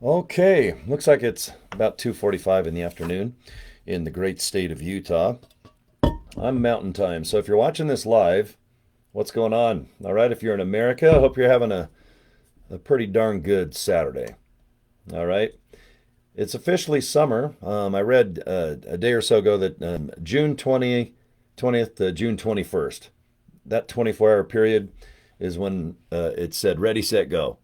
Okay, looks like it's about 2:45 in the afternoon in the great state of Utah. I'm Mountain Time, so if you're watching this live, what's going on? All right, if you're in America, I hope you're having a pretty darn good Saturday. All right, it's officially summer. I read a day or so ago that June 20th to June 21st, that 24-hour period is when it said ready, set, go.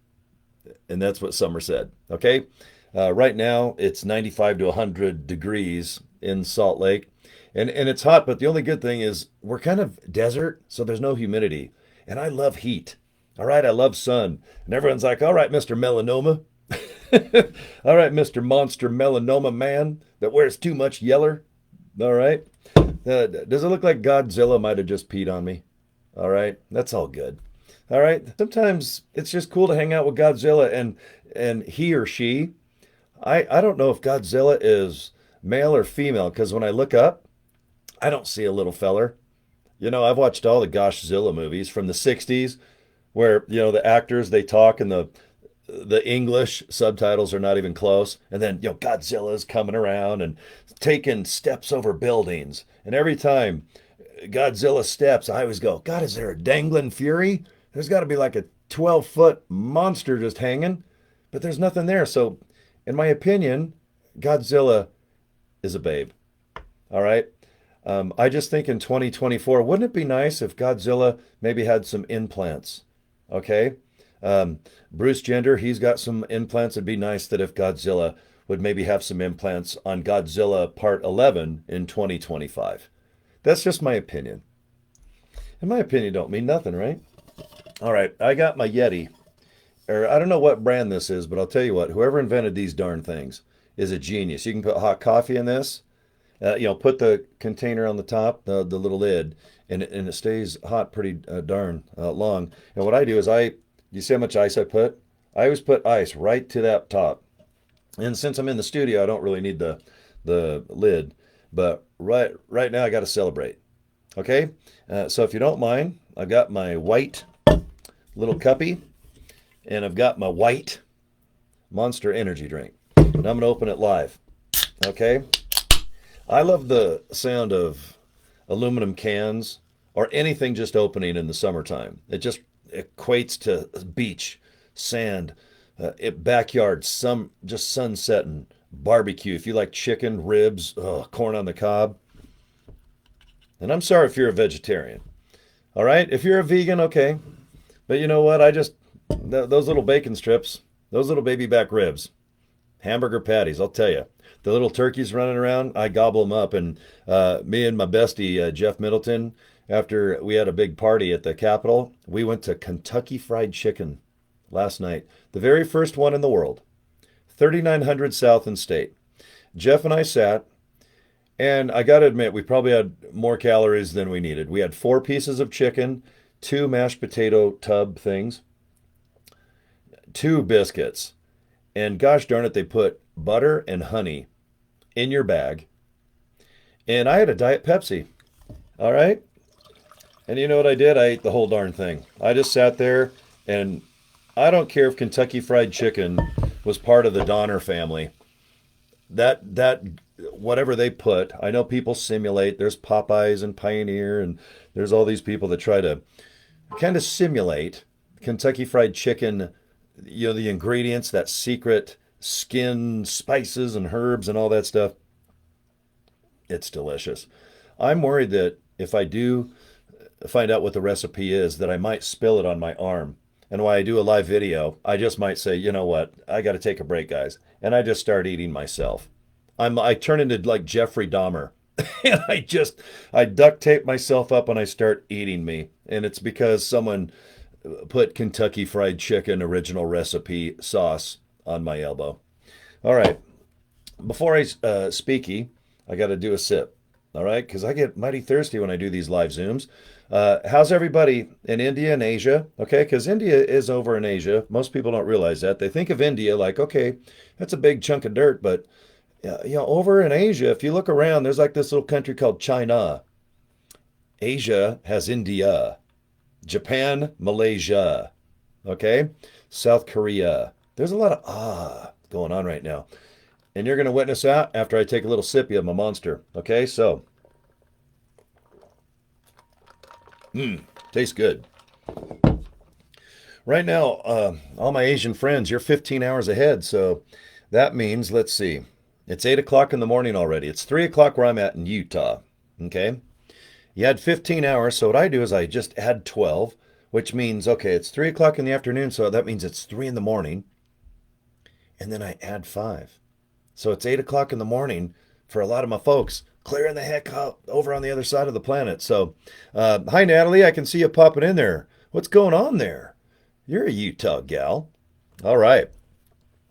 And that's what summer said. Okay, right now it's 95 to 100 degrees in Salt Lake, and it's hot. But the only good thing is we're kind of desert, so there's no humidity, and I love heat. All right, I love sun, and everyone's like, "All right, Mister Melanoma, all right, Mister Monster Melanoma Man that wears too much yeller." All right, does it look like Godzilla might have just peed on me? All right, that's all good. All right. Sometimes it's just cool to hang out with Godzilla and he or she. I don't know if Godzilla is male or female because when I look up, I don't see a little feller. I've watched all the Goshzilla movies from the 60s where, the actors they talk and the English subtitles are not even close. And then, Godzilla's coming around and taking steps over buildings. And every time Godzilla steps, I always go, God, is there a dangling fury? There's got to be like a 12-foot monster just hanging, but there's nothing there. So, in my opinion, Godzilla is a babe. All right. I just think in 2024, wouldn't it be nice if Godzilla maybe had some implants? Okay. Bruce Jenner, he's got some implants. It'd be nice that if Godzilla would maybe have some implants on Godzilla Part 11 in 2025. That's just my opinion. And my opinion don't mean nothing, right? All right, I got my Yeti. Or I don't know what brand this is, but I'll tell you what, whoever invented these darn things is a genius. You can put hot coffee in this, put the container on the top, the little lid, and it stays hot pretty darn long. And what I do is you see how much ice I put? I always put ice right to that top. And since I'm in the studio, I don't really need the lid. But right now, I got to celebrate. Okay? So if you don't mind, I've got my white little cuppy, and I've got my white Monster energy drink. And I'm going to open it live. Okay? I love the sound of aluminum cans or anything just opening in the summertime. It just equates to beach, sand, backyard, some just sunsetting, barbecue. If you like chicken, ribs, corn on the cob. And I'm sorry if you're a vegetarian. All right? If you're a vegan, okay. But you know what? Those little bacon strips, those little baby back ribs, hamburger patties, I'll tell you. The little turkeys running around, I gobble them up. And me and my bestie, Jeff Middleton, after we had a big party at the Capitol, we went to Kentucky Fried Chicken last night. The very first one in the world, 3900 South and State. Jeff and I sat, and I got to admit, we probably had more calories than we needed. We had 4 pieces of chicken, 2 mashed potato tub things, 2 biscuits, and gosh darn it, they put butter and honey in your bag. And I had a Diet Pepsi. All right. And you know what I did? I ate the whole darn thing. I just sat there, and I don't care if Kentucky Fried Chicken was part of the Donner family. That whatever they put, I know people simulate. There's Popeyes and Pioneer, and there's all these people that try to kind of simulate Kentucky Fried Chicken, the ingredients, that secret skin, spices and herbs and all that stuff. It's delicious. I'm worried that if I do find out what the recipe is, that I might spill it on my arm. And while I do a live video, I just might say, you know what, I got to take a break, guys. And I just start eating myself. I turn into like Jeffrey Dahmer. And I duct tape myself up and I start eating me. And it's because someone put Kentucky Fried Chicken original recipe sauce on my elbow. All right. Before I speaky, I got to do a sip. All right. Because I get mighty thirsty when I do these live Zooms. How's everybody in India and Asia? Okay. Because India is over in Asia. Most people don't realize that. They think of India like, okay, that's a big chunk of dirt. But over in Asia, if you look around, there's like this little country called China. Asia has India, Japan, Malaysia, okay? South Korea. There's a lot of going on right now. And you're going to witness that after I take a little sippy of my Monster. Okay, so, tastes good. Right now, all my Asian friends, you're 15 hours ahead. So that means, let's see, it's 8 o'clock in the morning already. It's 3 o'clock where I'm at in Utah. Okay. You had 15 hours. So what I do is I just add 12, which means, okay, it's 3 o'clock in the afternoon. So that means it's 3 in the morning. And then I add 5. So it's 8 o'clock in the morning for a lot of my folks, clearing the heck out over on the other side of the planet. So, hi, Natalie. I can see you popping in there. What's going on there? You're a Utah gal. All right.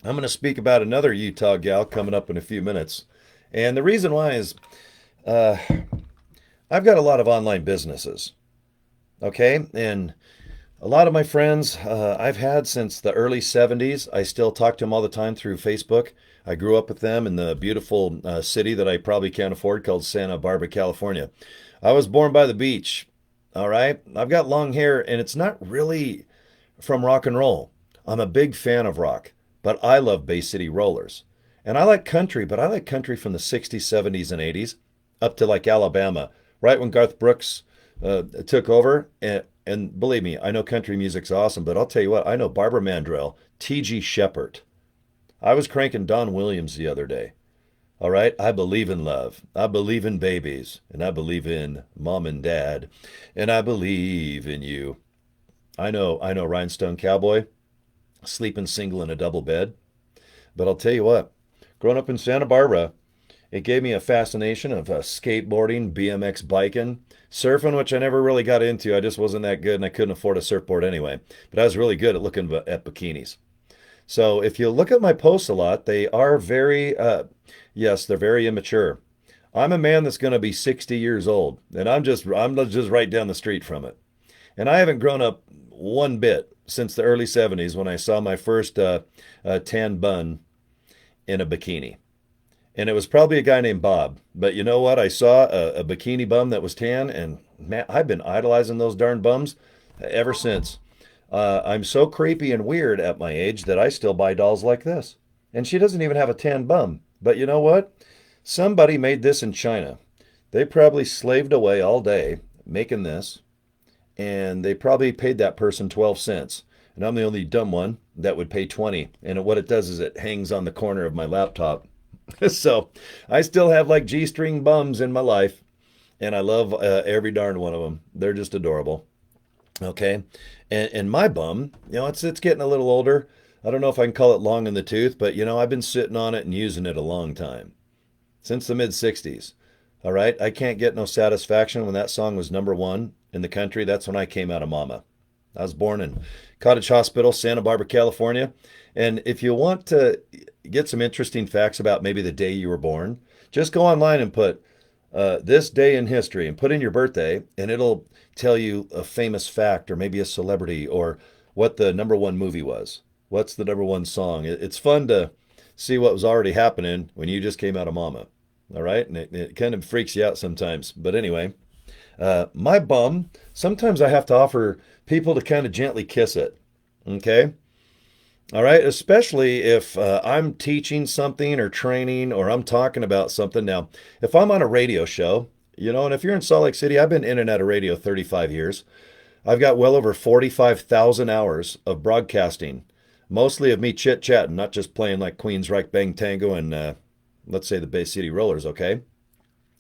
I'm going to speak about another Utah gal coming up in a few minutes. And the reason why is uh, I've got a lot of online businesses. Okay. And a lot of my friends I've had since the early 70s. I still talk to them all the time through Facebook. I grew up with them in the beautiful city that I probably can't afford called Santa Barbara, California. I was born by the beach. All right. I've got long hair, and it's not really from rock and roll. I'm a big fan of rock, but I love Bay City Rollers. And I like country, but I like country from the 60s, 70s, and 80s up to like Alabama, right when Garth Brooks took over. And believe me, I know country music's awesome, but I'll tell you what, I know Barbara Mandrell, T.G. Shepherd. I was cranking Don Williams the other day. All right, I believe in love. I believe in babies, and I believe in mom and dad, and I believe in you. I know Rhinestone Cowboy, sleeping single in a double bed. But I'll tell you what, growing up in Santa Barbara, it gave me a fascination of skateboarding, BMX biking, surfing, which I never really got into. I just wasn't that good and I couldn't afford a surfboard anyway. But I was really good at looking at bikinis. So if you look at my posts a lot, they are very, yes, they're very immature. I'm a man that's going to be 60 years old, and I'm just right down the street from it. And I haven't grown up one bit since the early 70s when I saw my first tan bun in a bikini. And it was probably a guy named Bob. But you know what? I saw a bikini bum that was tan, and man, I've been idolizing those darn bums ever since. I'm so creepy and weird at my age that I still buy dolls like this. And she doesn't even have a tan bum. But you know what? Somebody made this in China. They probably slaved away all day making this, and they probably paid that person 12 cents. And I'm the only dumb one that would pay 20. And what it does is it hangs on the corner of my laptop. So I still have like G-string bums in my life, and I love every darn one of them. They're just adorable. Okay. And my bum, it's getting a little older. I don't know if I can call it long in the tooth, but I've been sitting on it and using it a long time. Since the mid 60s. All right. I can't get no satisfaction when that song was number one in the country. That's when I came out of mama. I was born in Cottage Hospital, Santa Barbara, California. And if you want to get some interesting facts about maybe the day you were born, just go online and put this day in history and put in your birthday, and it'll tell you a famous fact or maybe a celebrity or what the number one movie was. What's the number one song? It's fun to see what was already happening when you just came out of mama. All right. And it kind of freaks you out sometimes. But anyway, my bum, sometimes I have to offer people to kind of gently kiss it. Okay. All right. Especially if I'm teaching something or training or I'm talking about something. Now, if I'm on a radio show, and if you're in Salt Lake City, I've been in and out of radio 35 years. I've got well over 45,000 hours of broadcasting, mostly of me chit chatting, not just playing like Queen's Reich Bang Tango and let's say the Bay City Rollers. Okay.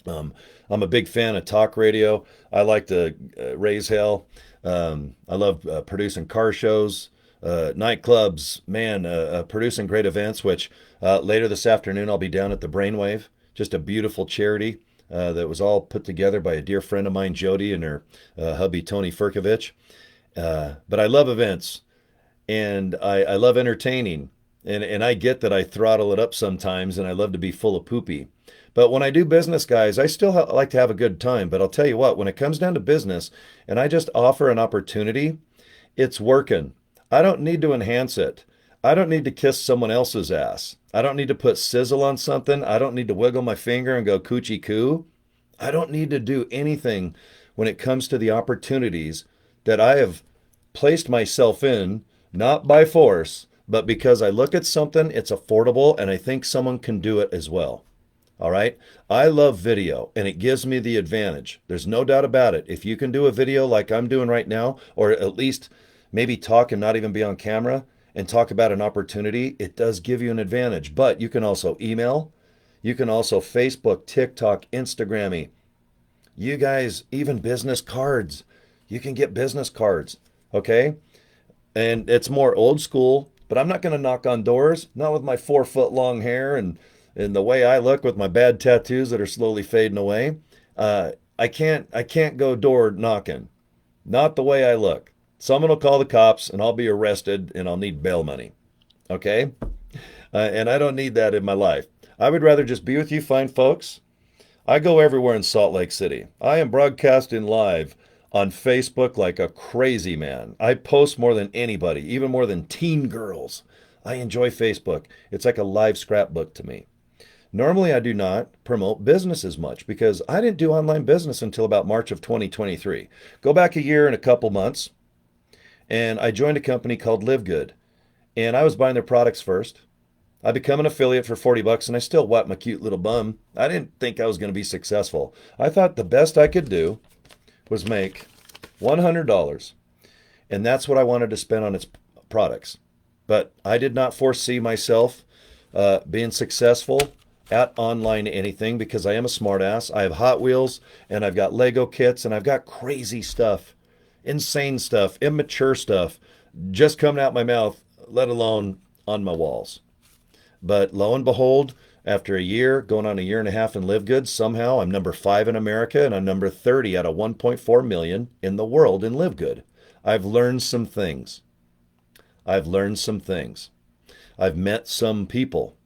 I'm a big fan of talk radio. I like to raise hell. I love producing car shows, nightclubs, man, producing great events, which later this afternoon I'll be down at the Brainwave, just a beautiful charity that was all put together by a dear friend of mine, Jody, and her hubby, Tony Furkovich. But I love events, and I love entertaining. And I get that I throttle it up sometimes, and I love to be full of poopy. But when I do business, guys, I still like to have a good time. But I'll tell you what, when it comes down to business and I just offer an opportunity, it's working. I don't need to enhance it. I don't need to kiss someone else's ass. I don't need to put sizzle on something. I don't need to wiggle my finger and go coochie coo. I don't need to do anything when it comes to the opportunities that I have placed myself in, not by force, but because I look at something, it's affordable, and I think someone can do it as well. All right. I love video and it gives me the advantage. There's no doubt about it. If you can do a video like I'm doing right now, or at least maybe talk and not even be on camera and talk about an opportunity, it does give you an advantage. But you can also email, you can also Facebook, TikTok, Instagram me. You guys, even business cards. You can get business cards. Okay. And it's more old school, but I'm not going to knock on doors, not with my 4 foot long hair and the way I look with my bad tattoos that are slowly fading away. I can't go door knocking. Not the way I look. Someone will call the cops and I'll be arrested and I'll need bail money. Okay? And I don't need that in my life. I would rather just be with you fine folks. I go everywhere in Salt Lake City. I am broadcasting live on Facebook like a crazy man. I post more than anybody, even more than teen girls. I enjoy Facebook. It's like a live scrapbook to me. Normally, I do not promote business as much because I didn't do online business until about March of 2023. Go back a year and a couple months, and I joined a company called LIVEGOOD, and I was buying their products first. I become an affiliate for 40 bucks, and I still wipe my cute little bum. I didn't think I was going to be successful. I thought the best I could do was make $100, and that's what I wanted to spend on its products. But I did not foresee myself being successful at online anything because I am a smartass. I have Hot Wheels and I've got Lego kits and I've got crazy stuff, insane stuff, immature stuff just coming out my mouth, let alone on my walls. But lo and behold, after a year, going on a year and a half in LIVEGOOD, somehow I'm number 5 in America and I'm number 30 out of 1.4 million in the world in LIVEGOOD. I've learned some things. I've learned some things. I've met some people.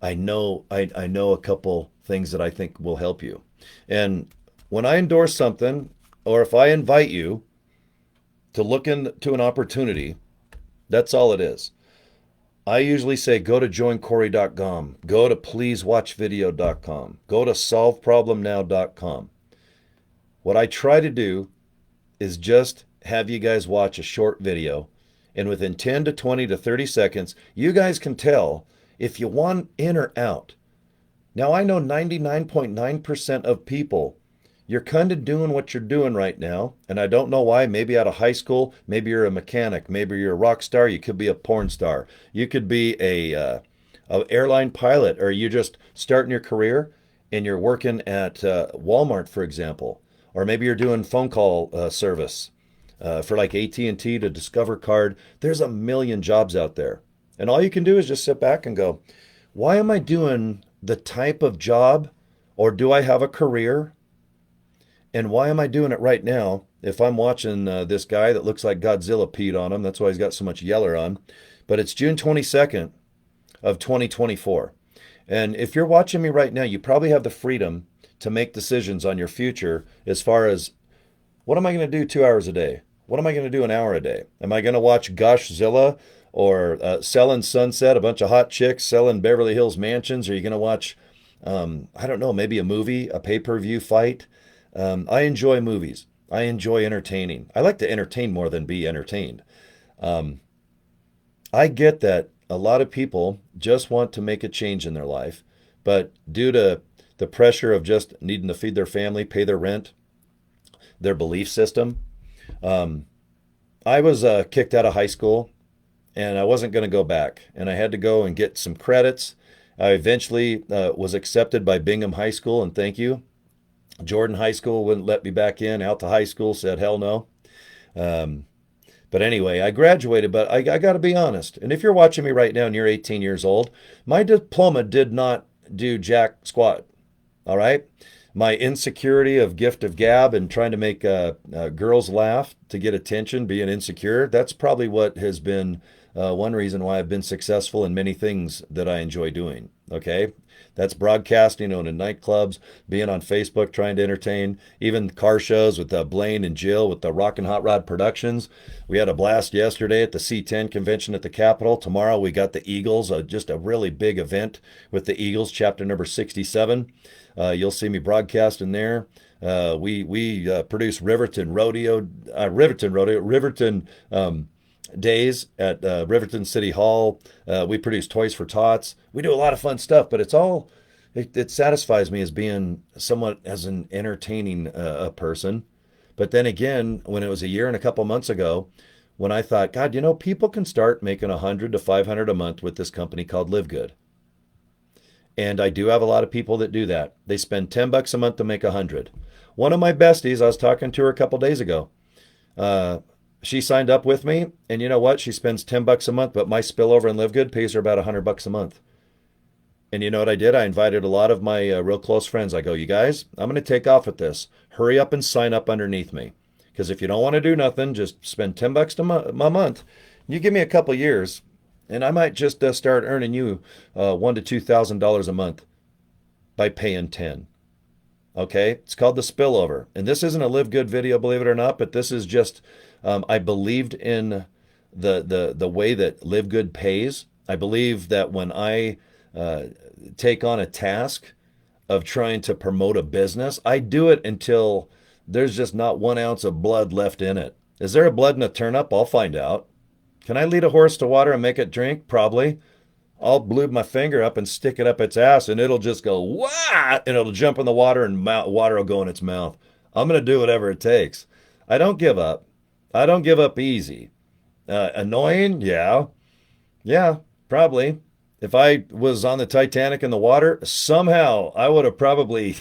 I know a couple things that I think will help you. And when I endorse something, or if I invite you to look into an opportunity, that's all it is. I usually say go to joincory.com, go to pleasewatchvideo.com, go to solveproblemnow.com. What I try to do is just have you guys watch a short video, and within 10 to 20 to 30 seconds, you guys can tell if you want in or out. Now, I know 99.9% of people, you're kind of doing what you're doing right now, and I don't know why. Maybe out of high school, maybe you're a mechanic, maybe you're a rock star, you could be a porn star, you could be a airline pilot, or you're just starting your career and you're working at Walmart, for example, or maybe you're doing phone call service for like AT&T to Discover Card. There's a million jobs out there. And all you can do is just sit back and go, why am I doing the type of job, or do I have a career? And why am I doing it right now? If I'm watching this guy that looks like Godzilla peed on him, that's why he's got so much yeller on. But it's June 22nd of 2024. And if you're watching me right now, you probably have the freedom to make decisions on your future as far as, what am I going to do 2 hours a day? What am I going to do an hour a day? Am I going to watch Goshzilla? Or Selling Sunset, a bunch of hot chicks selling Beverly Hills mansions? Are you going to watch, I don't know, maybe a movie, a pay-per-view fight? I enjoy movies. I enjoy entertaining. I like to entertain more than be entertained. I get that a lot of people just want to make a change in their life, but due to the pressure of just needing to feed their family, pay their rent, their belief system. I was kicked out of high school, and I wasn't going to go back. And I had to go and get some credits. I eventually was accepted by Bingham High School, and thank you. Jordan High School wouldn't let me back in. Out to high school, said hell no. But anyway, I graduated, but I got to be honest. And if you're watching me right now and you're 18 years old, my diploma did not do jack squat. All right? My insecurity of gift of gab and trying to make girls laugh to get attention, being insecure, that's probably what has been one reason why I've been successful in many things that I enjoy doing. Okay? That's broadcasting, owning nightclubs, being on Facebook, trying to entertain, even car shows with Blaine and Jill with the Rockin' Hot Rod Productions. We had a blast yesterday at the C10 convention at the Capitol. Tomorrow we got the Eagles, just a really big event with the Eagles, chapter number 67. You'll see me broadcasting there. We produce Riverton days at Riverton City Hall. We produce Toys for Tots. We do a lot of fun stuff, but it satisfies me as being somewhat as an entertaining person. But then again, when it was a year and a couple months ago, when I thought, God, people can start making 100 to 500 a month with this company called LiveGood. And I do have a lot of people that do that. They spend $10 a month to make 100. One of my besties, I was talking to her a couple days ago. She signed up with me, and you know what? She spends $10 a month, but my spillover in LiveGood pays her about $100 a month. And you know what I did? I invited a lot of my real close friends. I go, you guys, I'm going to take off with this. Hurry up and sign up underneath me. Because if you don't want to do nothing, just spend $10 a month. You give me a couple years, and I might just start earning you $1,000 to $2,000 a month by paying 10. Okay, it's called the spillover, and this isn't a Live Good video, believe it or not, but this is just I believed in the way that Live Good pays. I believe that when I take on a task of trying to promote a business, I do it until there's just not 1 ounce of blood left in it. Is there a blood in a turnip? I'll find out. Can I lead a horse to water and make it drink? Probably. I'll lube my finger up and stick it up its ass, and it'll just go, wah, and it'll jump in the water, and water will go in its mouth. I'm going to do whatever it takes. I don't give up. I don't give up easy. Annoying? Yeah. Yeah, probably. If I was on the Titanic in the water, somehow I would have probably,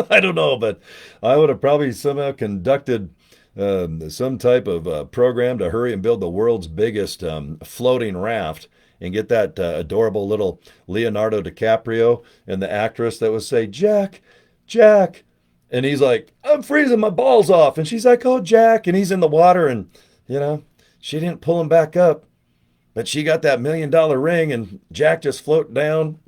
I don't know, but I would have probably somehow conducted some type of program to hurry and build the world's biggest floating raft and get that adorable little Leonardo DiCaprio and the actress that would say, Jack, Jack. And he's like, I'm freezing my balls off. And she's like, oh, Jack. And he's in the water, and, she didn't pull him back up. But she got that $1 million ring, and Jack just floated down.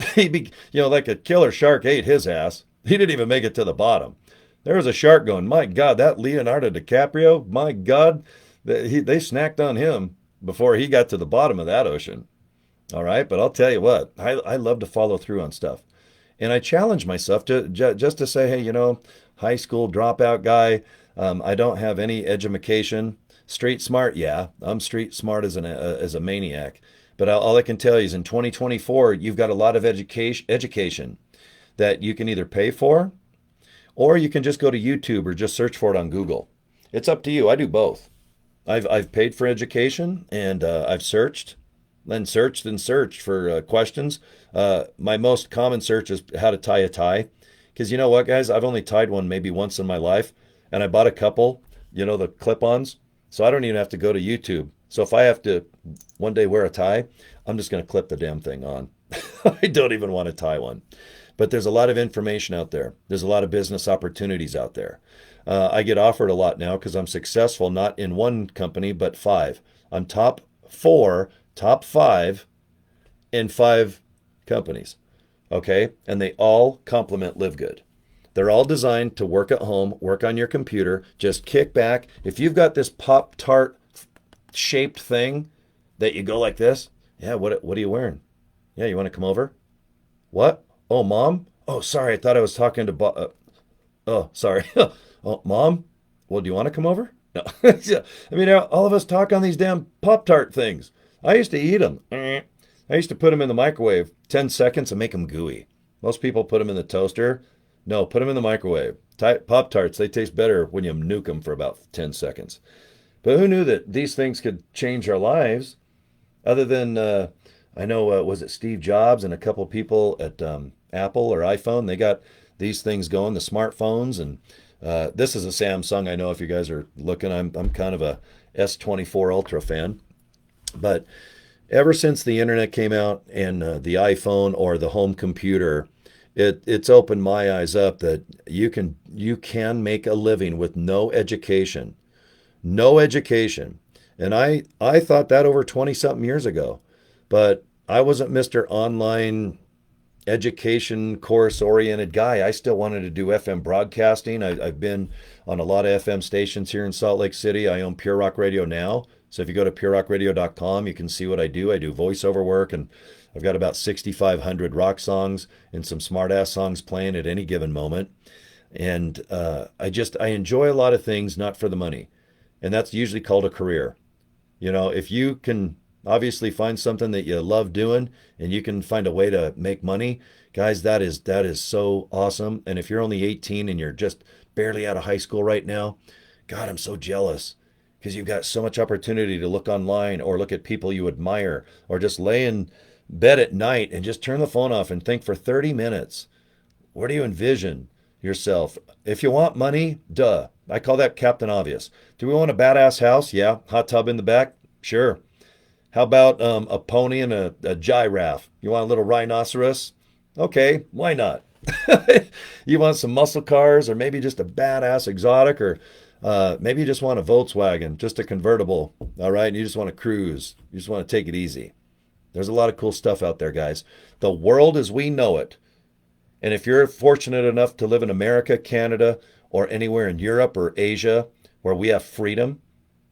Like a killer shark ate his ass. He didn't even make it to the bottom. There was a shark going, my God, that Leonardo DiCaprio, my God, they snacked on him before he got to the bottom of that ocean. All right, but I'll tell you what, I love to follow through on stuff. And I challenge myself to just to say, hey, high school dropout guy, I don't have any education. Street smart, yeah, I'm street smart as a maniac. But all I can tell you is in 2024, you've got a lot of education that you can either pay for, or you can just go to YouTube or just search for it on Google. It's up to you. I do both. I've paid for education, and I've searched and searched for questions. My most common search is how to tie a tie. Because you know what, guys? I've only tied one maybe once in my life, and I bought a couple, the clip-ons. So I don't even have to go to YouTube. So if I have to one day wear a tie, I'm just going to clip the damn thing on. I don't even want to tie one. But there's a lot of information out there. There's a lot of business opportunities out there. I get offered a lot now because I'm successful, not in one company, but 5. I'm top 5 in 5 companies. Okay? And they all complement LiveGood. They're all designed to work at home, work on your computer, just kick back. If you've got this Pop-Tart shaped thing that you go like this, yeah, what are you wearing? Yeah, you want to come over? What? Oh, Mom? Oh, sorry, I thought I was talking to oh, sorry. Oh, Mom? Well, do you want to come over? No. Yeah. I mean, all of us talk on these damn Pop-Tart things. I used to eat them. I used to put them in the microwave 10 seconds and make them gooey. Most people put them in the toaster. No, put them in the microwave. Pop-Tarts, they taste better when you nuke them for about 10 seconds. But who knew that these things could change our lives? Other than, I know, was it Steve Jobs and a couple people at Apple or iPhone? They got these things going, the smartphones. And this is a Samsung. I know if you guys are looking, I'm kind of a S24 Ultra fan. But ever since the internet came out and the iPhone or the home computer, it's opened my eyes up that you can make a living with no education. No education. And I thought that over 20-something years ago. But I wasn't Mr. Online education course-oriented guy. I still wanted to do FM broadcasting. I've been on a lot of FM stations here in Salt Lake City. I own Pure Rock Radio now. So if you go to purerockradio.com, you can see what I do. I do voiceover work, and I've got about 6,500 rock songs and some smart-ass songs playing at any given moment. And I enjoy a lot of things, not for the money. And that's usually called a career. You know, if you can obviously find something that you love doing and you can find a way to make money, guys, that is so awesome. And if you're only 18 and you're just barely out of high school right now, God, I'm so jealous because you've got so much opportunity to look online or look at people you admire or just lay in bed at night and just turn the phone off and think for 30 minutes. Where do you envision yourself? If you want money, duh. I call that Captain Obvious. Do we want a badass house? Yeah. Hot tub in the back? Sure. How about a pony and a giraffe? You want a little rhinoceros? Okay, why not? You want some muscle cars or maybe just a badass exotic or maybe you just want a Volkswagen, just a convertible, all right? And you just want to cruise. You just want to take it easy. There's a lot of cool stuff out there, guys. The world as we know it, and if you're fortunate enough to live in America, Canada, or anywhere in Europe or Asia where we have freedom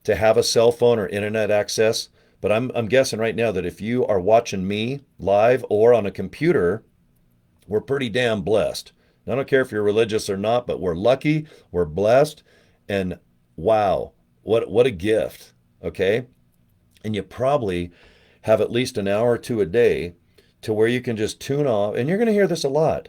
to have a cell phone or internet access, but I'm guessing right now that if you are watching me live or on a computer, we're pretty damn blessed. I don't care if you're religious or not, but we're lucky, we're blessed, and wow, what a gift, okay? And you probably have at least an hour or two a day to where you can just tune off, and you're going to hear this a lot.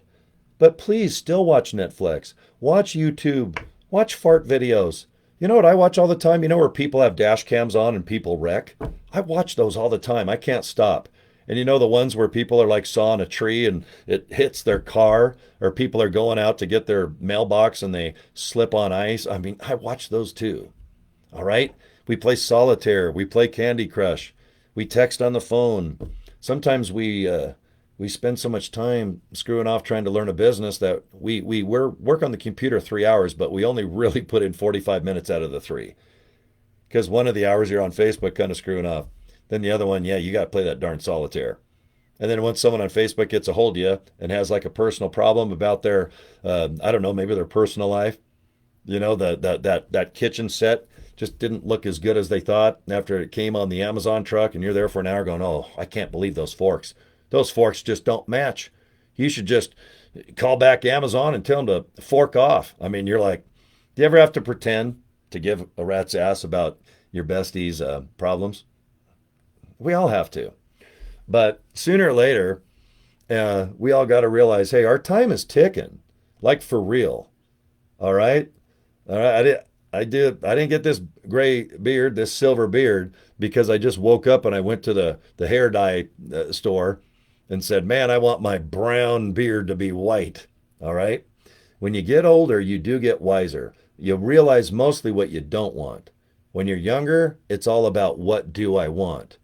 But please still watch Netflix, watch YouTube, watch fart videos. You know what I watch all the time? You know where people have dash cams on and people wreck? I watch those all the time. I can't stop. And you know the ones where people are like sawing a tree and it hits their car, or people are going out to get their mailbox and they slip on ice. I mean, I watch those too. All right? We play solitaire, we play Candy Crush, we text on the phone. Sometimes we spend so much time screwing off trying to learn a business that we work on the computer 3 hours, but we only really put in 45 minutes out of the three. Because one of the hours you're on Facebook kind of screwing off. Then the other one, yeah, you got to play that darn solitaire. And then once someone on Facebook gets a hold of you and has like a personal problem about their, I don't know, maybe their personal life, you know, that kitchen set just didn't look as good as they thought after it came on the Amazon truck, and you're there for an hour going, oh, I can't believe those forks. Those forks just don't match. You should just call back Amazon and tell them to fork off. I mean, you're like, do you ever have to pretend to give a rat's ass about your bestie's problems? We all have to. But sooner or later, we all got to realize, hey, our time is ticking, like for real. All right, all right. I didn't get this gray beard, this silver beard, because I just woke up and I went to the hair dye store and said, man, I want my brown beard to be white. All right. When you get older, you do get wiser. You realize mostly what you don't want. When you're younger, it's all about what do I want.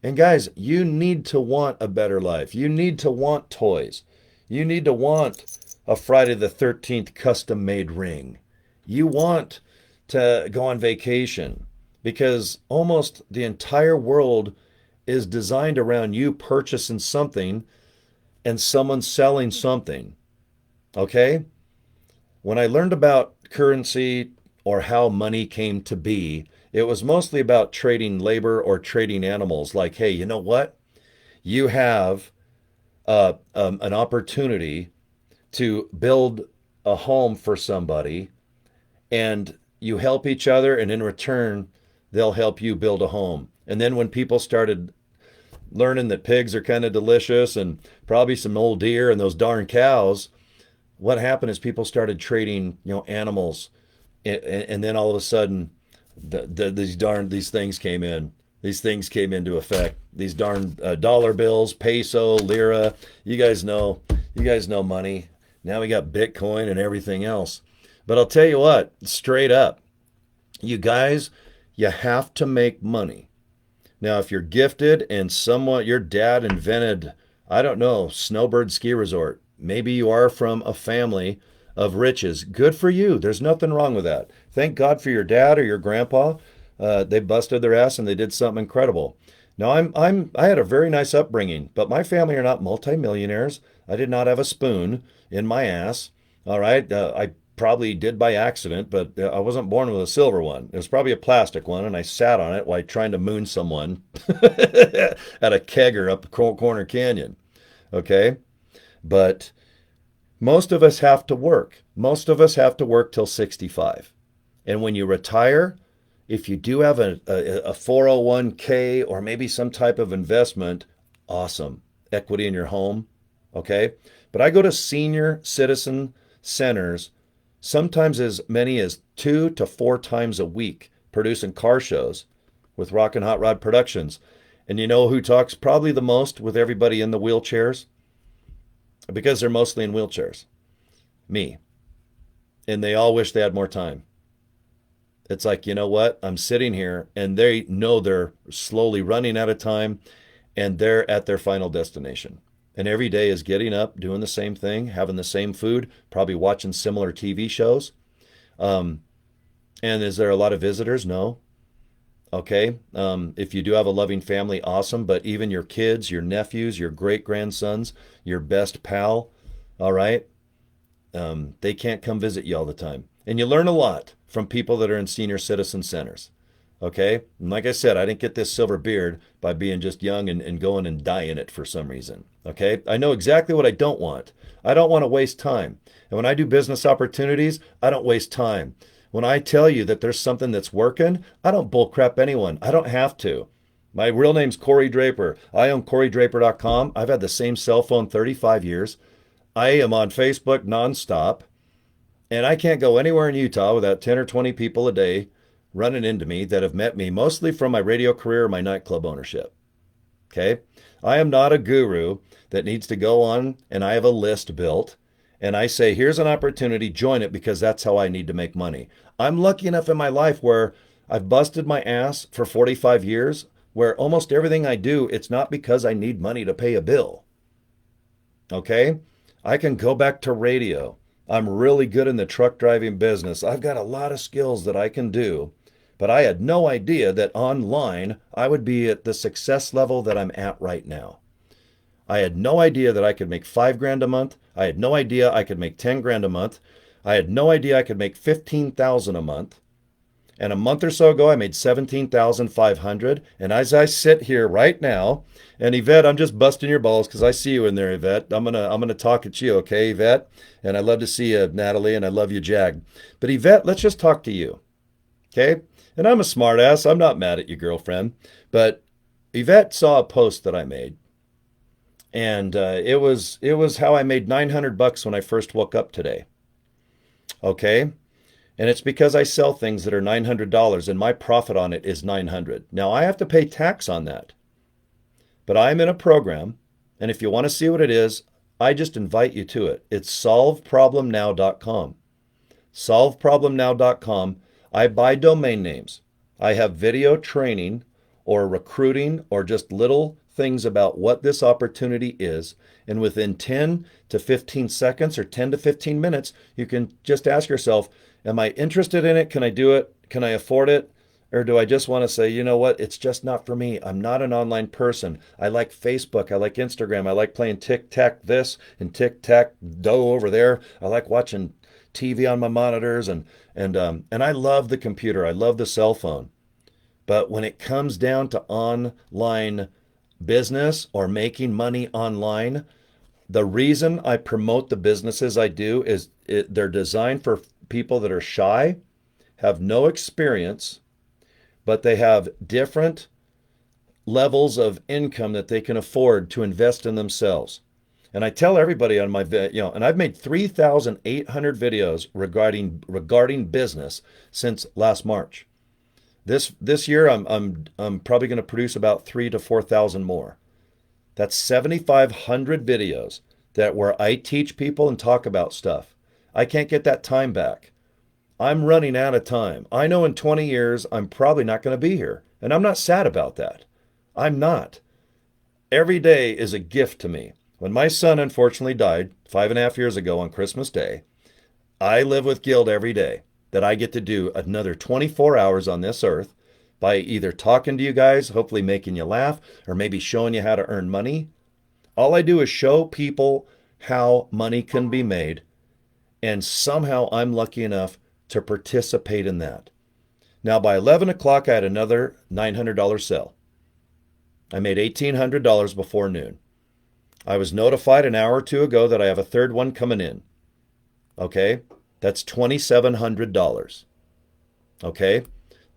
And guys, you need to want a better life. You need to want toys. You need to want a Friday the 13th custom made ring. You want to go on vacation because almost the entire world is designed around you purchasing something and someone selling something. Okay? When I learned about currency or how money came to be, it was mostly about trading labor or trading animals. Like, hey, you know what? You have an opportunity to build a home for somebody, and you help each other, and in return, they'll help you build a home. And then when people started learning that pigs are kind of delicious and probably some old deer and those darn cows, what happened is people started trading, animals, and then all of a sudden, these things came in. These things came into effect. These darn dollar bills, peso, lira. You guys know money. Now we got Bitcoin and everything else. But I'll tell you what, straight up, you guys, you have to make money. Now, if you're gifted and your dad invented, I don't know, snowbird ski resort, maybe you are from a family of riches. Good for you. There's nothing wrong with that. Thank God for your dad or your grandpa. They busted their ass and they did something incredible. Now, I had a very nice upbringing, but my family are not multimillionaires. I did not have a spoon in my ass. All right. I probably did by accident, but I wasn't born with a silver one. It was probably a plastic one, and I sat on it while trying to moon someone at a kegger up Corner Canyon. Okay. But most of us have to work. Most of us have to work till 65. And when you retire, If you do have a 401k or maybe some type of investment, awesome. Equity in your home, okay? But I go to senior citizen centers sometimes as many as 2 to 4 times a week producing car shows with Rock and Hot Rod Productions. And you know who talks probably the most with everybody in the wheelchairs? Because they're mostly in wheelchairs. Me. And they all wish they had more time. It's like, you know what? I'm sitting here and they know they're slowly running out of time and they're at their final destination. And every day is getting up, doing the same thing, having the same food, probably watching similar TV shows. And is there a lot of visitors? No. Okay. If you do have a loving family, awesome. But even your kids, your nephews, your great grandsons, your best pal, all right, they can't come visit you all the time. And you learn a lot from people that are in senior citizen centers. Okay. And like I said, I didn't get this silver beard by being just young and going and dyeing it for some reason. Okay. I know exactly what I don't want. I don't want to waste time. And when I do business opportunities, I don't waste time. When I tell you that there's something that's working, I don't bullcrap anyone. I don't have to. My real name's Cory Draper. I own CoryDraper.com. I've had the same cell phone 35 years. I am on Facebook nonstop. And I can't go anywhere in Utah without 10 or 20 people a day running into me that have met me mostly from my radio career or my nightclub ownership. Okay? I am not a guru that needs to go on and I have a list built and I say, here's an opportunity, join it because that's how I need to make money. I'm lucky enough in my life where I've busted my ass for 45 years, where almost everything I do, it's not because I need money to pay a bill. Okay? I can go back to radio. I'm really good in the truck driving business. I've got a lot of skills that I can do, but I had no idea that online I would be at the success level that I'm at right now. I had no idea that I could make $5,000 a month. I had no idea I could make $10,000 a month. I had no idea I could make $15,000 a month. And a month or so ago, I made $17,500. And as I sit here right now, and Yvette, I'm just busting your balls because I see you in there, Yvette. I'm gonna talk at you, okay, Yvette? And I love to see you, Natalie, and I love you, Jag. But Yvette, let's just talk to you, okay? And I'm a smart ass. I'm not mad at you, girlfriend. But Yvette saw a post that I made, and it was how I made $900 when I first woke up today, okay? And it's because I sell things that are $900 and my profit on it is $900. Now I have to pay tax on that. But I'm in a program, and if you want to see what it is, I just invite you to it. It's solveproblemnow.com. Solveproblemnow.com. I buy domain names. I have video training or recruiting or just little things about what this opportunity is. And within 10 to 15 seconds or 10 to 15 minutes, you can just ask yourself, am I interested in it? Can I do it? Can I afford it? Or do I just want to say, you know what? It's just not for me. I'm not an online person. I like Facebook. I like Instagram. I like playing tic-tac this and tic-tac-doe over there. I like watching TV on my monitors and I love the computer. I love the cell phone. But when it comes down to online business or making money online, the reason I promote the businesses I do is they're designed for people that are shy, have no experience, but they have different levels of income that they can afford to invest in themselves. And I tell everybody on my and I've made 3,800 videos regarding business since last March. This year I'm probably going to produce about 3,000 to 4,000 more. That's 7,500 videos where I teach people and talk about stuff. I can't get that time back. I'm running out of time. I know in 20 years, I'm probably not going to be here. And I'm not sad about that. I'm not. Every day is a gift to me. When my son unfortunately died 5.5 years ago on Christmas Day, I live with guilt every day that I get to do another 24 hours on this earth by either talking to you guys, hopefully making you laugh, or maybe showing you how to earn money. All I do is show people how money can be made. And somehow I'm lucky enough to participate in that. Now, by 11 o'clock, I had another $900 sale. I made $1,800 before noon. I was notified an hour or two ago that I have a third one coming in. Okay? That's $2,700. Okay?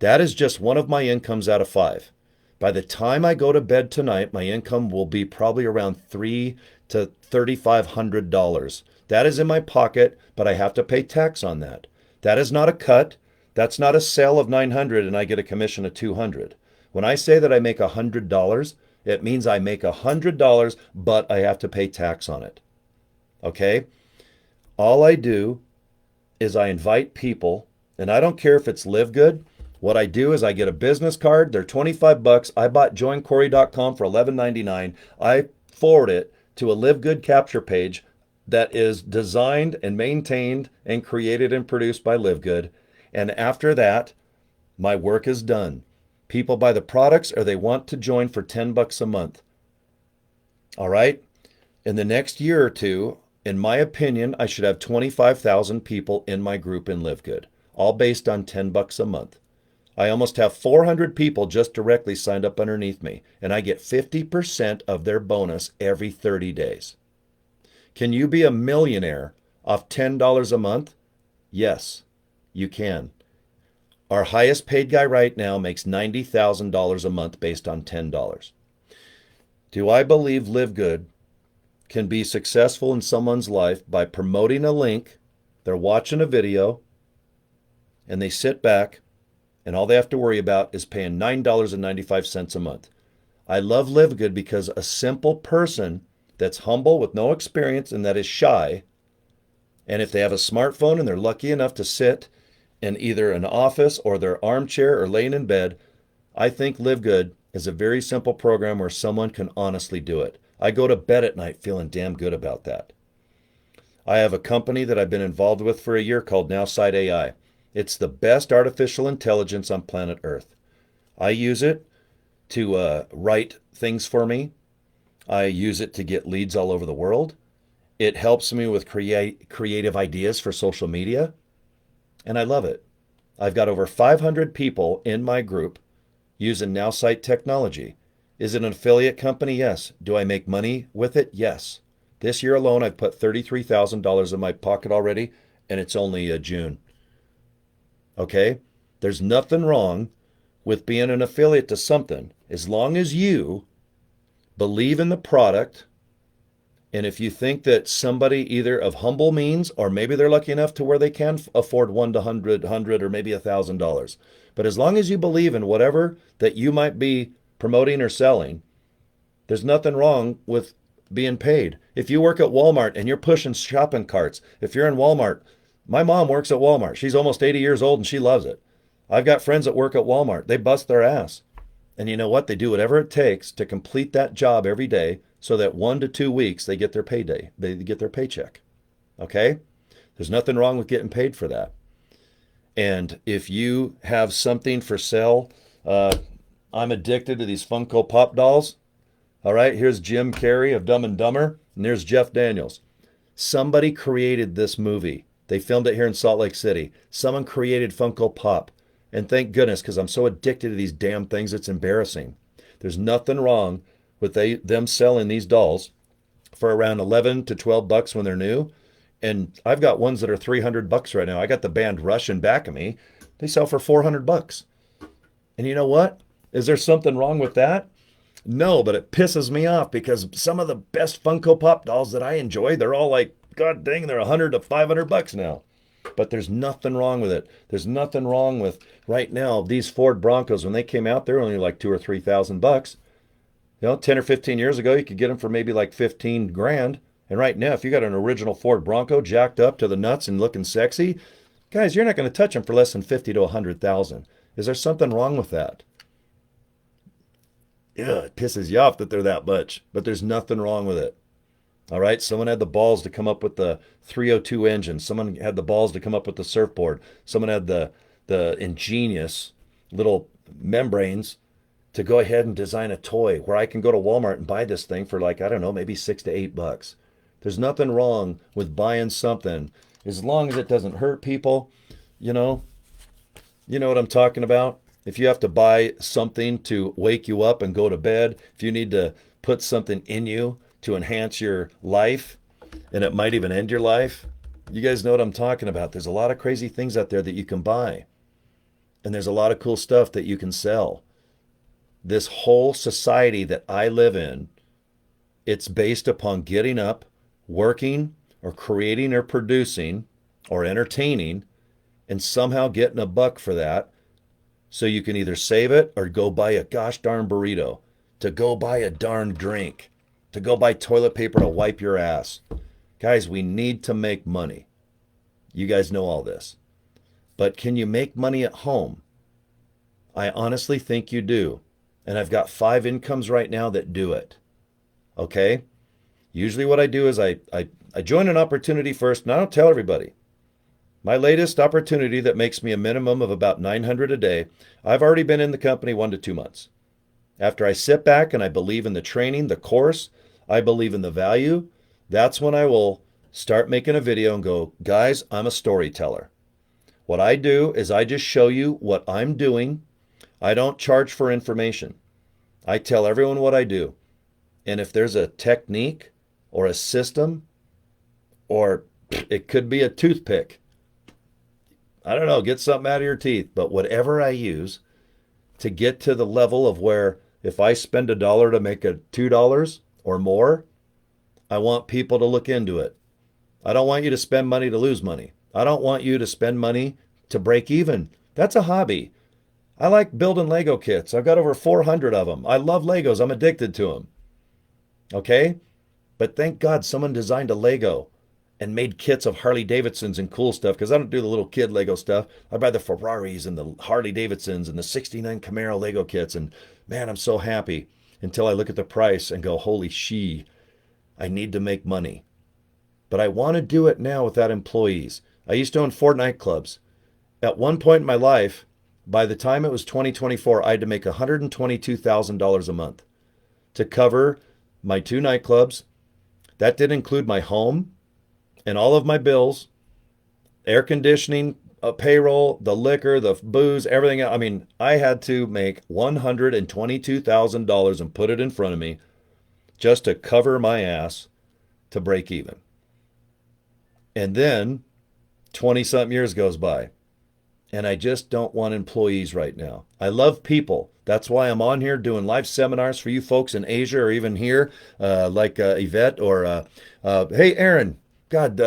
That is just one of my incomes out of 5. By the time I go to bed tonight, my income will be probably around $3,000 to $3,500. That is in my pocket, but I have to pay tax on that. That is not a cut. That's not a sale of 900 and I get a commission of 200. When I say that I make $100, it means I make $100, but I have to pay tax on it. Okay? All I do is I invite people, and I don't care if it's LiveGood. What I do is I get a business card. They're 25 bucks. I bought joincory.com for $11.99. I forward it to a LiveGood capture page that is designed and maintained and created and produced by LiveGood. And after that, my work is done. People buy the products or they want to join for 10 bucks a month. All right? In the next year or two, in my opinion, I should have 25,000 people in my group in LiveGood, all based on 10 bucks a month. I almost have 400 people just directly signed up underneath me, and I get 50% of their bonus every 30 days. Can you be a millionaire off $10 a month? Yes, you can. Our highest paid guy right now makes $90,000 a month based on $10. Do I believe LiveGood can be successful in someone's life by promoting a link? They're watching a video and they sit back and all they have to worry about is paying $9.95 a month. I love LiveGood because a simple person that's humble with no experience and that is shy, and if they have a smartphone and they're lucky enough to sit in either an office or their armchair or laying in bed, I think LiveGood is a very simple program where someone can honestly do it. I go to bed at night feeling damn good about that. I have a company that I've been involved with for a year called Nowsite AI. It's the best artificial intelligence on planet Earth. I use it to write things for me. I use it to get leads all over the world. It helps me with creative ideas for social media. And I love it. I've got over 500 people in my group using Nowsite Technology. Is it an affiliate company? Yes. Do I make money with it? Yes. This year alone, I've put $33,000 in my pocket already, and it's only June. Okay? There's nothing wrong with being an affiliate to something as long as you believe in the product. And if you think that somebody either of humble means or maybe they're lucky enough to where they can afford $1 to $100 or maybe $1,000. But as long as you believe in whatever that you might be promoting or selling, there's nothing wrong with being paid. If you work at Walmart and you're pushing shopping carts, if you're in Walmart, my mom works at Walmart. She's almost 80 years old and she loves it. I've got friends that work at Walmart. They bust their ass. And you know what? They do whatever it takes to complete that job every day so that 1 to 2 weeks they get their payday. They get their paycheck. Okay? There's nothing wrong with getting paid for that. And if you have something for sale, I'm addicted to these Funko Pop dolls. All right, here's Jim Carrey of Dumb and Dumber, and there's Jeff Daniels. Somebody created this movie. They filmed it here in Salt Lake City. Someone created Funko Pop. And thank goodness, because I'm so addicted to these damn things, it's embarrassing. There's nothing wrong with them selling these dolls for around 11 to 12 bucks when they're new. And I've got ones that are 300 bucks right now. I got the band Rush in back of me. They sell for 400 bucks. And you know what? Is there something wrong with that? No, but it pisses me off because some of the best Funko Pop dolls that I enjoy, they're all like, God dang, they're 100 to 500 bucks now. But there's nothing wrong with it. There's nothing wrong with right now these Ford Broncos. When they came out, they're only like 2,000 or 3,000 bucks. 10 or 15 years ago, you could get them for maybe like 15 grand. And right now, if you got an original Ford Bronco jacked up to the nuts and looking sexy, guys, you're not going to touch them for less than 50 to 100,000. Is there something wrong with that? Yeah, it pisses you off that they're that much, but there's nothing wrong with it. All right, someone had the balls to come up with the 302 engine. Someone had the balls to come up with the surfboard. Someone had the ingenious little membranes to go ahead and design a toy where I can go to Walmart and buy this thing for like, I don't know, maybe $6 to $8. There's nothing wrong with buying something as long as it doesn't hurt people. You know what I'm talking about? If you have to buy something to wake you up and go to bed, if you need to put something in you to enhance your life, and it might even end your life. You guys know what I'm talking about. There's a lot of crazy things out there that you can buy. and there's a lot of cool stuff that you can sell. This whole society that I live in, it's based upon getting up, working, or creating or producing or entertaining, and somehow getting a buck for that. So you can either save it or go buy a gosh darn burrito, to go buy a darn drink, to go buy toilet paper to wipe your ass. Guys, we need to make money. You guys know all this. But can you make money at home? I honestly think you do. And I've got 5 incomes right now that do it. Okay? Usually what I do is I join an opportunity first, and I don't tell everybody. My latest opportunity that makes me a minimum of about $900 a day, I've already been in the company 1 to 2 months. After I sit back and I believe in the training, the course, I believe in the value, that's when I will start making a video and go, guys, I'm a storyteller. What I do is I just show you what I'm doing. I don't charge for information. I tell everyone what I do. And if there's a technique or a system, or it could be a toothpick, I don't know, get something out of your teeth. But whatever I use to get to the level of where if I spend $1 to make a $2 or more, I want people to look into it. I don't want you to spend money to lose money. I don't want you to spend money to break even. That's a hobby. I like building Lego kits. I've got over 400 of them. I love Legos. I'm addicted to them. Okay? But thank God someone designed a Lego and made kits of Harley Davidsons and cool stuff, because I don't do the little kid Lego stuff. I buy the Ferraris and the Harley Davidsons and the 69 Camaro Lego kits, and man, I'm so happy until I look at the price and go, holy she, I need to make money. But I want to do it now without employees. I used to own 4 nightclubs. At one point in my life, by the time it was 2024, I had to make $122,000 a month to cover my 2 nightclubs. That did include my home and all of my bills, air conditioning, payroll, the liquor, the booze, everything. I mean, I had to make $122,000 and put it in front of me just to cover my ass to break even. And then 20-something years goes by, and I just don't want employees right now. I love people. That's why I'm on here doing live seminars for you folks in Asia, or even here, like Yvette, or hey, Aaron. God,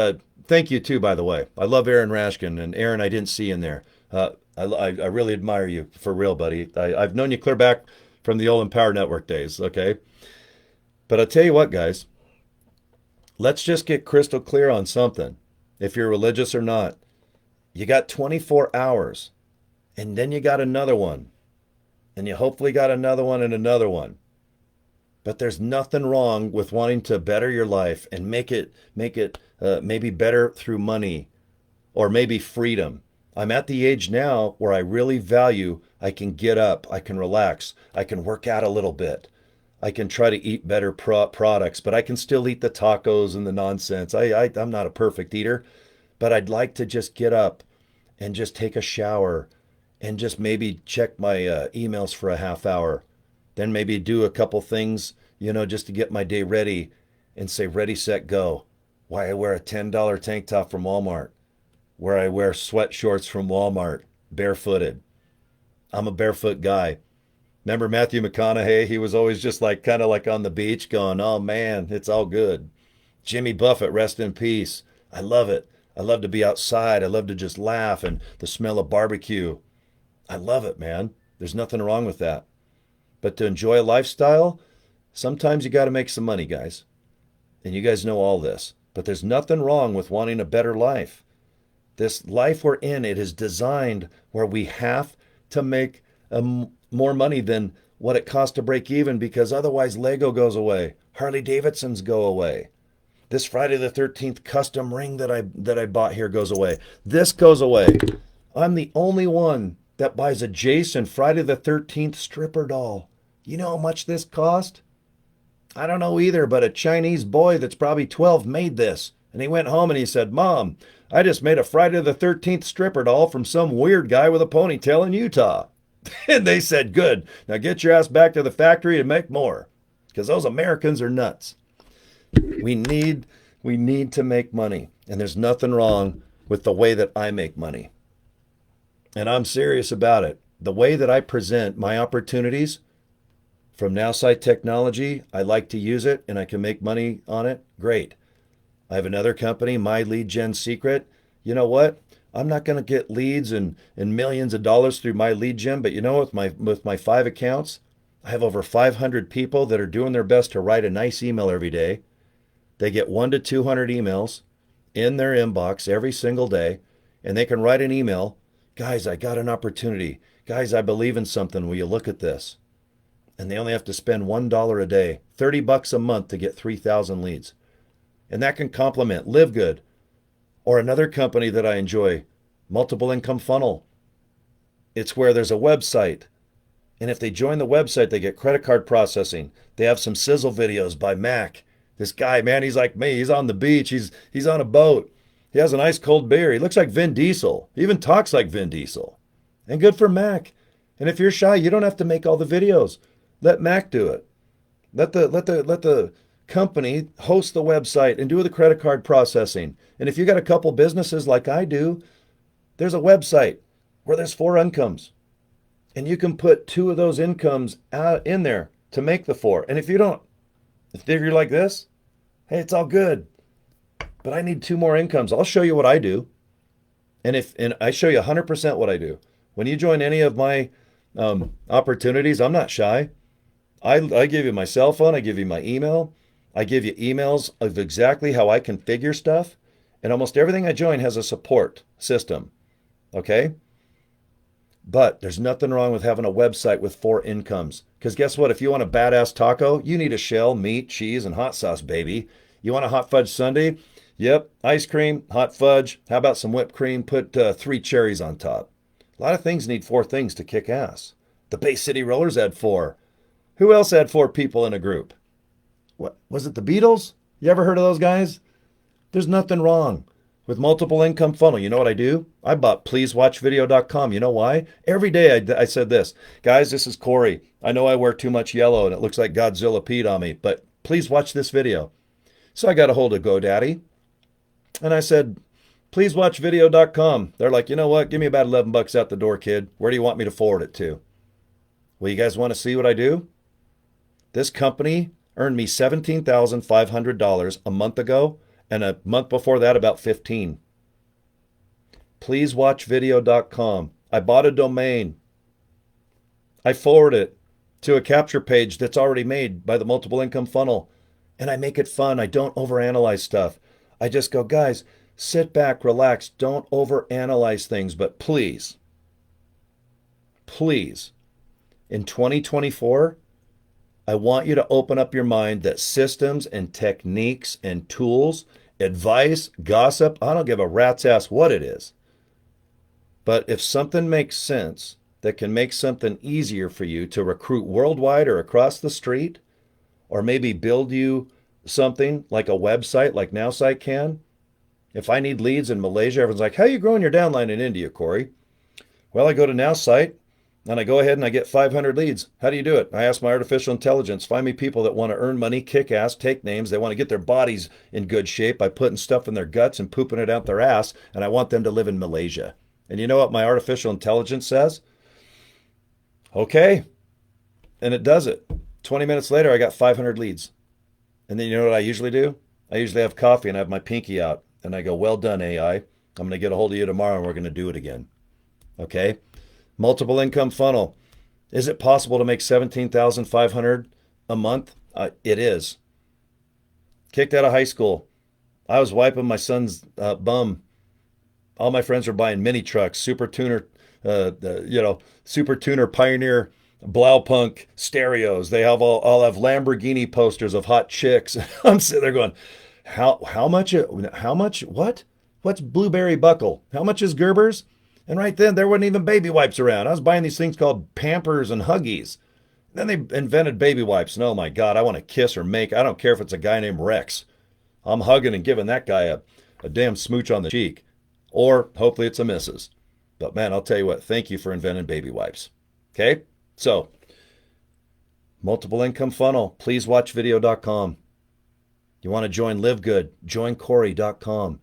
thank you too, by the way. I love Aaron Rashkin, and Aaron, I didn't see in there. I really admire you, for real, buddy. I've known you clear back from the old Empower Network days, okay? But I'll tell you what, guys. Let's just get crystal clear on something. If you're religious or not, you got 24 hours, and then you got another one, and you hopefully got another one and another one. But there's nothing wrong with wanting to better your life and make it maybe better through money, or maybe freedom. I'm at the age now where I really value, I can get up, I can relax, I can work out a little bit. I can try to eat better products, but I can still eat the tacos and the nonsense. I'm not a perfect eater, but I'd like to just get up and just take a shower and just maybe check my emails for a half hour. Then maybe do a couple things, just to get my day ready and say, ready, set, go. Why I wear a $10 tank top from Walmart, where I wear sweat shorts from Walmart, barefooted. I'm a barefoot guy. Remember Matthew McConaughey? He was always just kind of like on the beach going, oh man, it's all good. Jimmy Buffett, rest in peace. I love it. I love to be outside. I love to just laugh, and the smell of barbecue. I love it, man. There's nothing wrong with that. But to enjoy a lifestyle, sometimes you got to make some money, guys. And you guys know all this. But there's nothing wrong with wanting a better life. This life we're in, it is designed where we have to make more money than what it costs to break even, because otherwise Lego goes away. Harley Davidsons go away. This Friday the 13th custom ring that I bought here goes away. This goes away. I'm the only one that buys a Jason Friday the 13th stripper doll. You know how much this cost? I don't know either, but a Chinese boy that's probably 12 made this. And he went home and he said, Mom, I just made a Friday the 13th stripper doll from some weird guy with a ponytail in Utah. And they said, good. Now get your ass back to the factory and make more, because those Americans are nuts. We need to make money. And there's nothing wrong with the way that I make money. And I'm serious about it. The way that I present my opportunities from Nowsite Technology, I like to use it and I can make money on it. Great. I have another company, My Lead Gen Secret. You know what? I'm not going to get leads and millions of dollars through My Lead Gen, but you know, with my 5 accounts, I have over 500 people that are doing their best to write a nice email every day. They get 1 to 200 emails in their inbox every single day, and they can write an email. Guys, I got an opportunity. Guys, I believe in something. Will you look at this? And they only have to spend $1 a day, $30 a month to get 3,000 leads. And that can complement LiveGood or another company that I enjoy, Multiple Income Funnel. It's where there's a website. And if they join the website, they get credit card processing. They have some sizzle videos by Mac. This guy, man, he's like me. He's on the beach. He's on a boat. He has an ice cold beer. He looks like Vin Diesel. He even talks like Vin Diesel. And good for Mac. And if you're shy, you don't have to make all the videos. Let Mac do it. Let the company host the website and do the credit card processing. And if you got a couple businesses like I do, there's a website where there's 4 incomes. And you can put 2 of those incomes out in there to make the 4. And if you're like this, hey, it's all good. But I need 2 more incomes. I'll show you what I do. And I show you 100% what I do. When you join any of my opportunities, I'm not shy. I give you my cell phone. I give you my email. I give you emails of exactly how I configure stuff. And almost everything I join has a support system. Okay? But there's nothing wrong with having a website with 4 incomes. Because guess what? If you want a badass taco, you need a shell, meat, cheese, and hot sauce, baby. You want a hot fudge sundae? Yep. Ice cream, hot fudge. How about some whipped cream? Put 3 cherries on top. A lot of things need 4 things to kick ass. The Bay City Rollers had 4. Who else had 4 people in a group? What was it? The Beatles? You ever heard of those guys? There's nothing wrong with multiple income funnel. You know what I do? I bought pleasewatchvideo.com. You know why? Every day I said this, guys, this is Cory. I know I wear too much yellow and it looks like Godzilla peed on me, but please watch this video. So I got a hold of GoDaddy and I said, pleasewatchvideo.com. They're like, you know what? Give me about $11 out the door, kid. Where do you want me to forward it to? Well, you guys want to see what I do? This company earned me $17,500 a month ago, and a month before that about 15. Pleasewatchvideo.com. I bought a domain. I forward it to a capture page that's already made by the multiple income funnel, and I make it fun. I don't overanalyze stuff. I just go, guys, sit back, relax, don't overanalyze things, but please, in 2024, I want you to open up your mind that systems and techniques and tools, advice, gossip, I don't give a rat's ass what it is. But if something makes sense that can make something easier for you to recruit worldwide or across the street, or maybe build you something like a website like Nowsite can. If I need leads in Malaysia, everyone's like, how are you growing your downline in India, Cory? Well, I go to Nowsite, and I go ahead and I get 500 leads. How do you do it? I ask my artificial intelligence, find me people that want to earn money, kick ass, take names. They want to get their bodies in good shape by putting stuff in their guts and pooping it out their ass. And I want them to live in Malaysia. And you know what my artificial intelligence says? Okay. And it does it. 20 minutes later, I got 500 leads. And then you know what I usually do? I usually have coffee and I have my pinky out. And I go, well done, AI. I'm going to get a hold of you tomorrow and we're going to do it again. Okay? Multiple income funnel. Is it possible to make $17,500 a month? It is. Kicked out of high school. I was wiping my son's bum. All my friends are buying mini trucks, Super Tuner, Super Tuner Pioneer Blaupunk stereos. They have all have Lamborghini posters of hot chicks. I'm sitting there going, how much? What? What's Blueberry Buckle? How much is Gerber's? And right then, there wasn't even baby wipes around. I was buying these things called Pampers and Huggies. Then they invented baby wipes. And oh my God, I want to kiss or make. I don't care if it's a guy named Rex. I'm hugging and giving that guy a damn smooch on the cheek. Or hopefully it's a missus. But man, I'll tell you what, thank you for inventing baby wipes. Okay? So, multiple income funnel, pleasewatchvideo.com. You want to join LiveGood, joincory.com.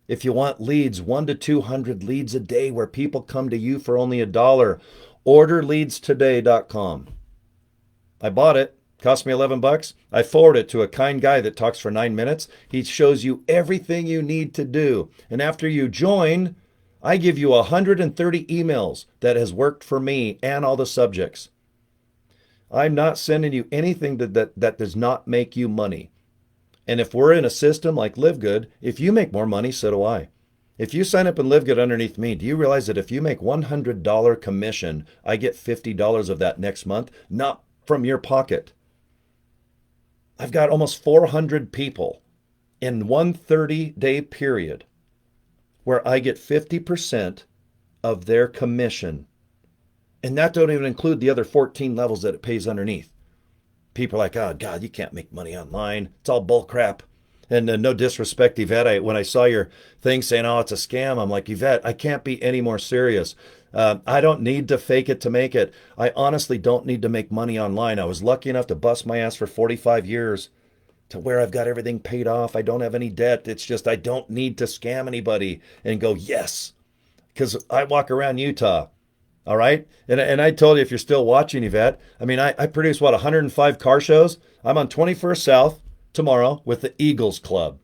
If you want leads, 1 to 200 leads a day where people come to you for only $1, orderleadstoday.com. I bought it. Cost me $11. I forward it to a kind guy that talks for 9 minutes. He shows you everything you need to do. And after you join, I give you 130 emails that has worked for me and all the subjects. I'm not sending you anything that does not make you money. And if we're in a system like LiveGood, if you make more money, so do I. If you sign up in LiveGood underneath me, do you realize that if you make $100 commission, I get $50 of that next month, not from your pocket? I've got almost 400 people in one 30-day period where I get 50% of their commission. And that don't even include the other 14 levels that it pays underneath. People are like, oh, God, you can't make money online. It's all bull crap. And no disrespect, Yvette, when I saw your thing saying, oh, it's a scam, I'm like, Yvette, I can't be any more serious. I don't need to fake it to make it. I honestly don't need to make money online. I was lucky enough to bust my ass for 45 years to where I've got everything paid off. I don't have any debt. It's just I don't need to scam anybody and go, yes, because I walk around Utah. All right. And I told you, if you're still watching, Yvette, I mean, I produce, 105 car shows. I'm on 21st South tomorrow with the Eagles Club.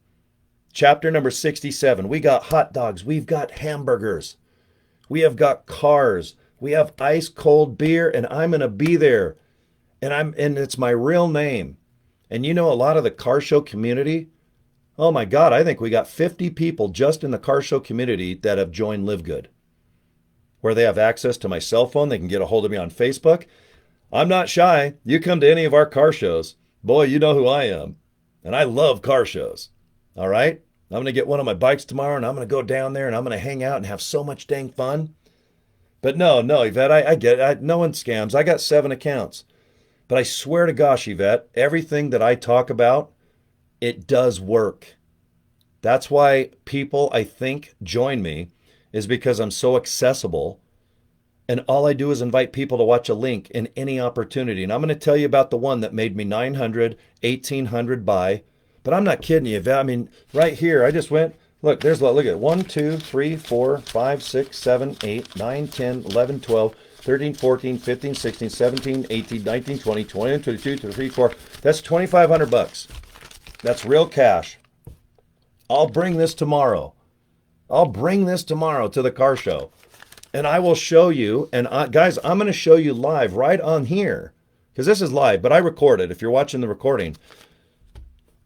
Chapter number 67. We got hot dogs. We've got hamburgers. We have got cars. We have ice cold beer, and I'm going to be there. And it's my real name. And you know, a lot of the car show community, oh my God, I think we got 50 people just in the car show community that have joined LiveGood, where they have access to my cell phone. They can get a hold of me on Facebook. I'm not shy. You come to any of our car shows, boy, you know who I am. And I love car shows. All right? I'm going to get one of my bikes tomorrow, and I'm going to go down there, and I'm going to hang out and have so much dang fun. But no, Yvette, I get it. No one scams. I got 7 accounts. But I swear to gosh, Yvette, everything that I talk about, it does work. That's why people, I think, join me, is because I'm so accessible. And all I do is invite people to watch a link in any opportunity. And I'm going to tell you about the one that made me 900, 1,800 buy. But I'm not kidding you. I mean, right here, I just went, look, look at 1, 2, 3, 4, 5, 6, 7, 8, 9, 10, 11, 12, 13, 14, 15, 16, 17, 18, 19, 20, 21, 22, 23, 24. That's $2,500. That's real cash. I'll bring this tomorrow. I'll bring this tomorrow to the car show. And I will show you, and guys, I'm going to show you live right on here, because this is live, but I record it. If you're watching the recording,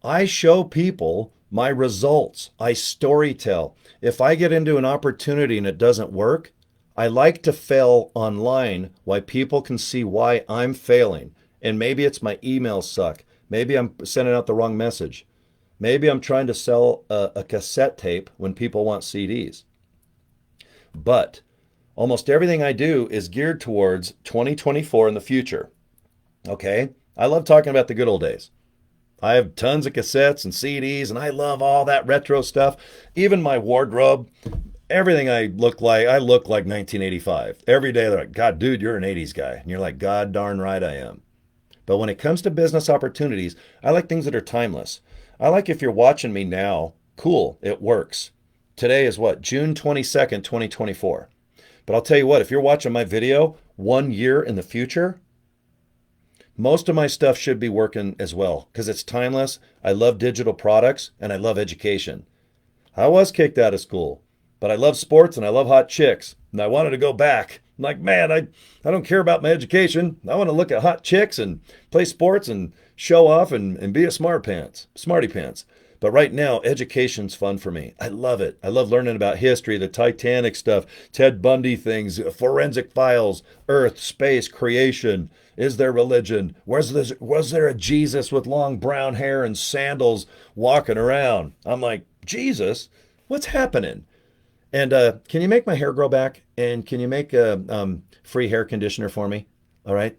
I show people my results. I storytell. If I get into an opportunity and it doesn't work, I like to fail online why people can see why I'm failing. And maybe it's my emails suck. Maybe I'm sending out the wrong message. Maybe I'm trying to sell a cassette tape when people want CDs. But almost everything I do is geared towards 2024 in the future. Okay? I love talking about the good old days. I have tons of cassettes and CDs, and I love all that retro stuff. Even my wardrobe, everything I look like 1985. Every day they're like, God, dude, you're an 80s guy. And you're like, God darn right I am. But when it comes to business opportunities, I like things that are timeless. I like, if you're watching me now, cool, it works. Today is what? June 22nd, 2024. But I'll tell you what, if you're watching my video 1 year in the future, most of my stuff should be working as well, because it's timeless. I love digital products, and I love education. I was kicked out of school, but I love sports and I love hot chicks, and I wanted to go back. I'm like, man, I don't care about my education. I want to look at hot chicks and play sports and show off and be a smarty pants. But right now, education's fun for me. I love it. I love learning about history, the Titanic stuff, Ted Bundy things, forensic files, Earth, space, creation. Is there religion? Was there a Jesus with long brown hair and sandals walking around? I'm like, Jesus? What's happening? And can you make my hair grow back? And can you make a free hair conditioner for me? All right.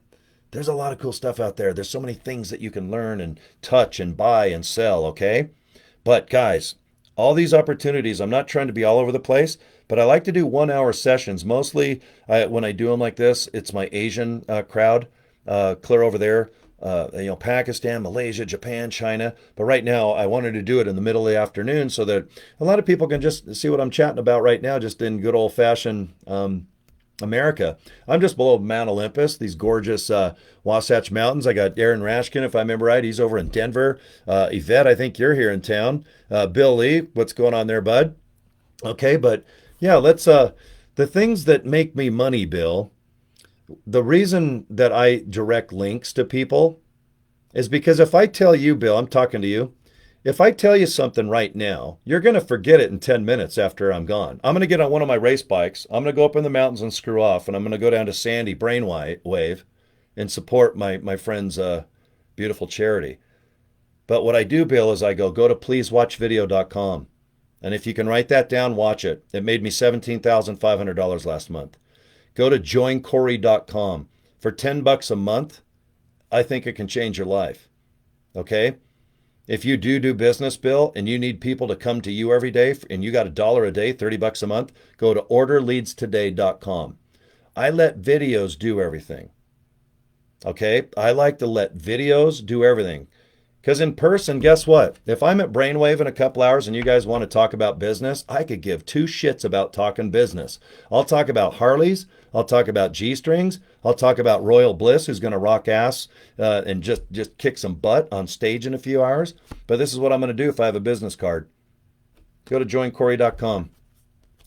There's a lot of cool stuff out there. There's so many things that you can learn and touch and buy and sell, okay? But guys, all these opportunities, I'm not trying to be all over the place, but I like to do 1 hour sessions. Mostly when I do them like this, it's my Asian crowd, clear over there. Pakistan, Malaysia, Japan, China. But right now, I wanted to do it in the middle of the afternoon so that a lot of people can just see what I'm chatting about right now, just in good old fashioned America. I'm just below Mount Olympus, these gorgeous Wasatch Mountains. I got Aaron Rashkin, if I remember right. He's over in Denver. Yvette, I think you're here in town. Bill Lee, what's going on there, bud? Okay, but yeah, let's the things that make me money, Bill. The reason that I direct links to people is because if I tell you, Bill, I'm talking to you. If I tell you something right now, you're going to forget it in 10 minutes after I'm gone. I'm going to get on one of my race bikes. I'm going to go up in the mountains and screw off, and I'm going to go down to Sandy Brainwave and support my friend's beautiful charity. But what I do, Bill, is I go to pleasewatchvideo.com. And if you can write that down, watch it. It made me $17,500 last month. Go to joincory.com. For $10 a month, I think it can change your life. Okay? If you do business, Bill, and you need people to come to you every day and you got $1 a day, $30 a month, go to orderleadstoday.com. I let videos do everything. Okay? I like to let videos do everything. Because in person, guess what? If I'm at Brainwave in a couple hours and you guys want to talk about business, I could give two shits about talking business. I'll talk about Harleys. I'll talk about G-strings. I'll talk about Royal Bliss, who's going to rock ass and just kick some butt on stage in a few hours. But this is what I'm going to do if I have a business card. Go to joincory.com.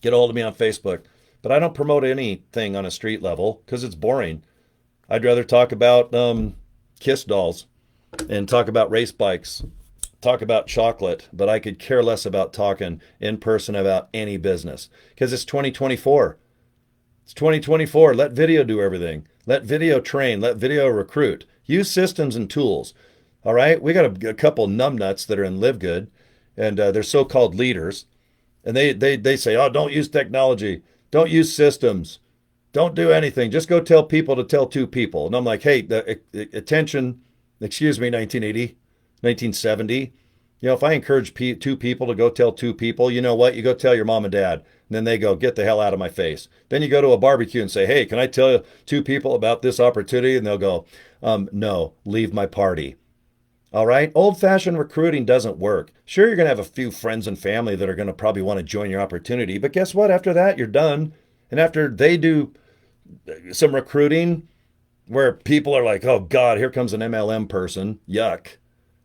Get a hold of me on Facebook. But I don't promote anything on a street level because it's boring. I'd rather talk about kiss dolls and talk about race bikes, talk about chocolate, but I could care less about talking in person about any business because it's 2024. It's 2024. Let video do everything. Let video train. Let video recruit. Use systems and tools. All right? We got a couple numbnuts that are in LIVEGOOD, and they're so-called leaders, and they say, oh, don't use technology. Don't use systems. Don't do anything. Just go tell people to tell two people. And I'm like, hey, attention. Excuse me, 1980, 1970. If I encourage two people to go tell two people, you know what? You go tell your mom and dad. And then they go, get the hell out of my face. Then you go to a barbecue and say, hey, can I tell two people about this opportunity? And they'll go, no, leave my party. All right? Old-fashioned recruiting doesn't work. Sure, you're going to have a few friends and family that are going to probably want to join your opportunity. But guess what? After that, you're done. And after they do some recruiting, where people are like, oh God, here comes an MLM person. Yuck.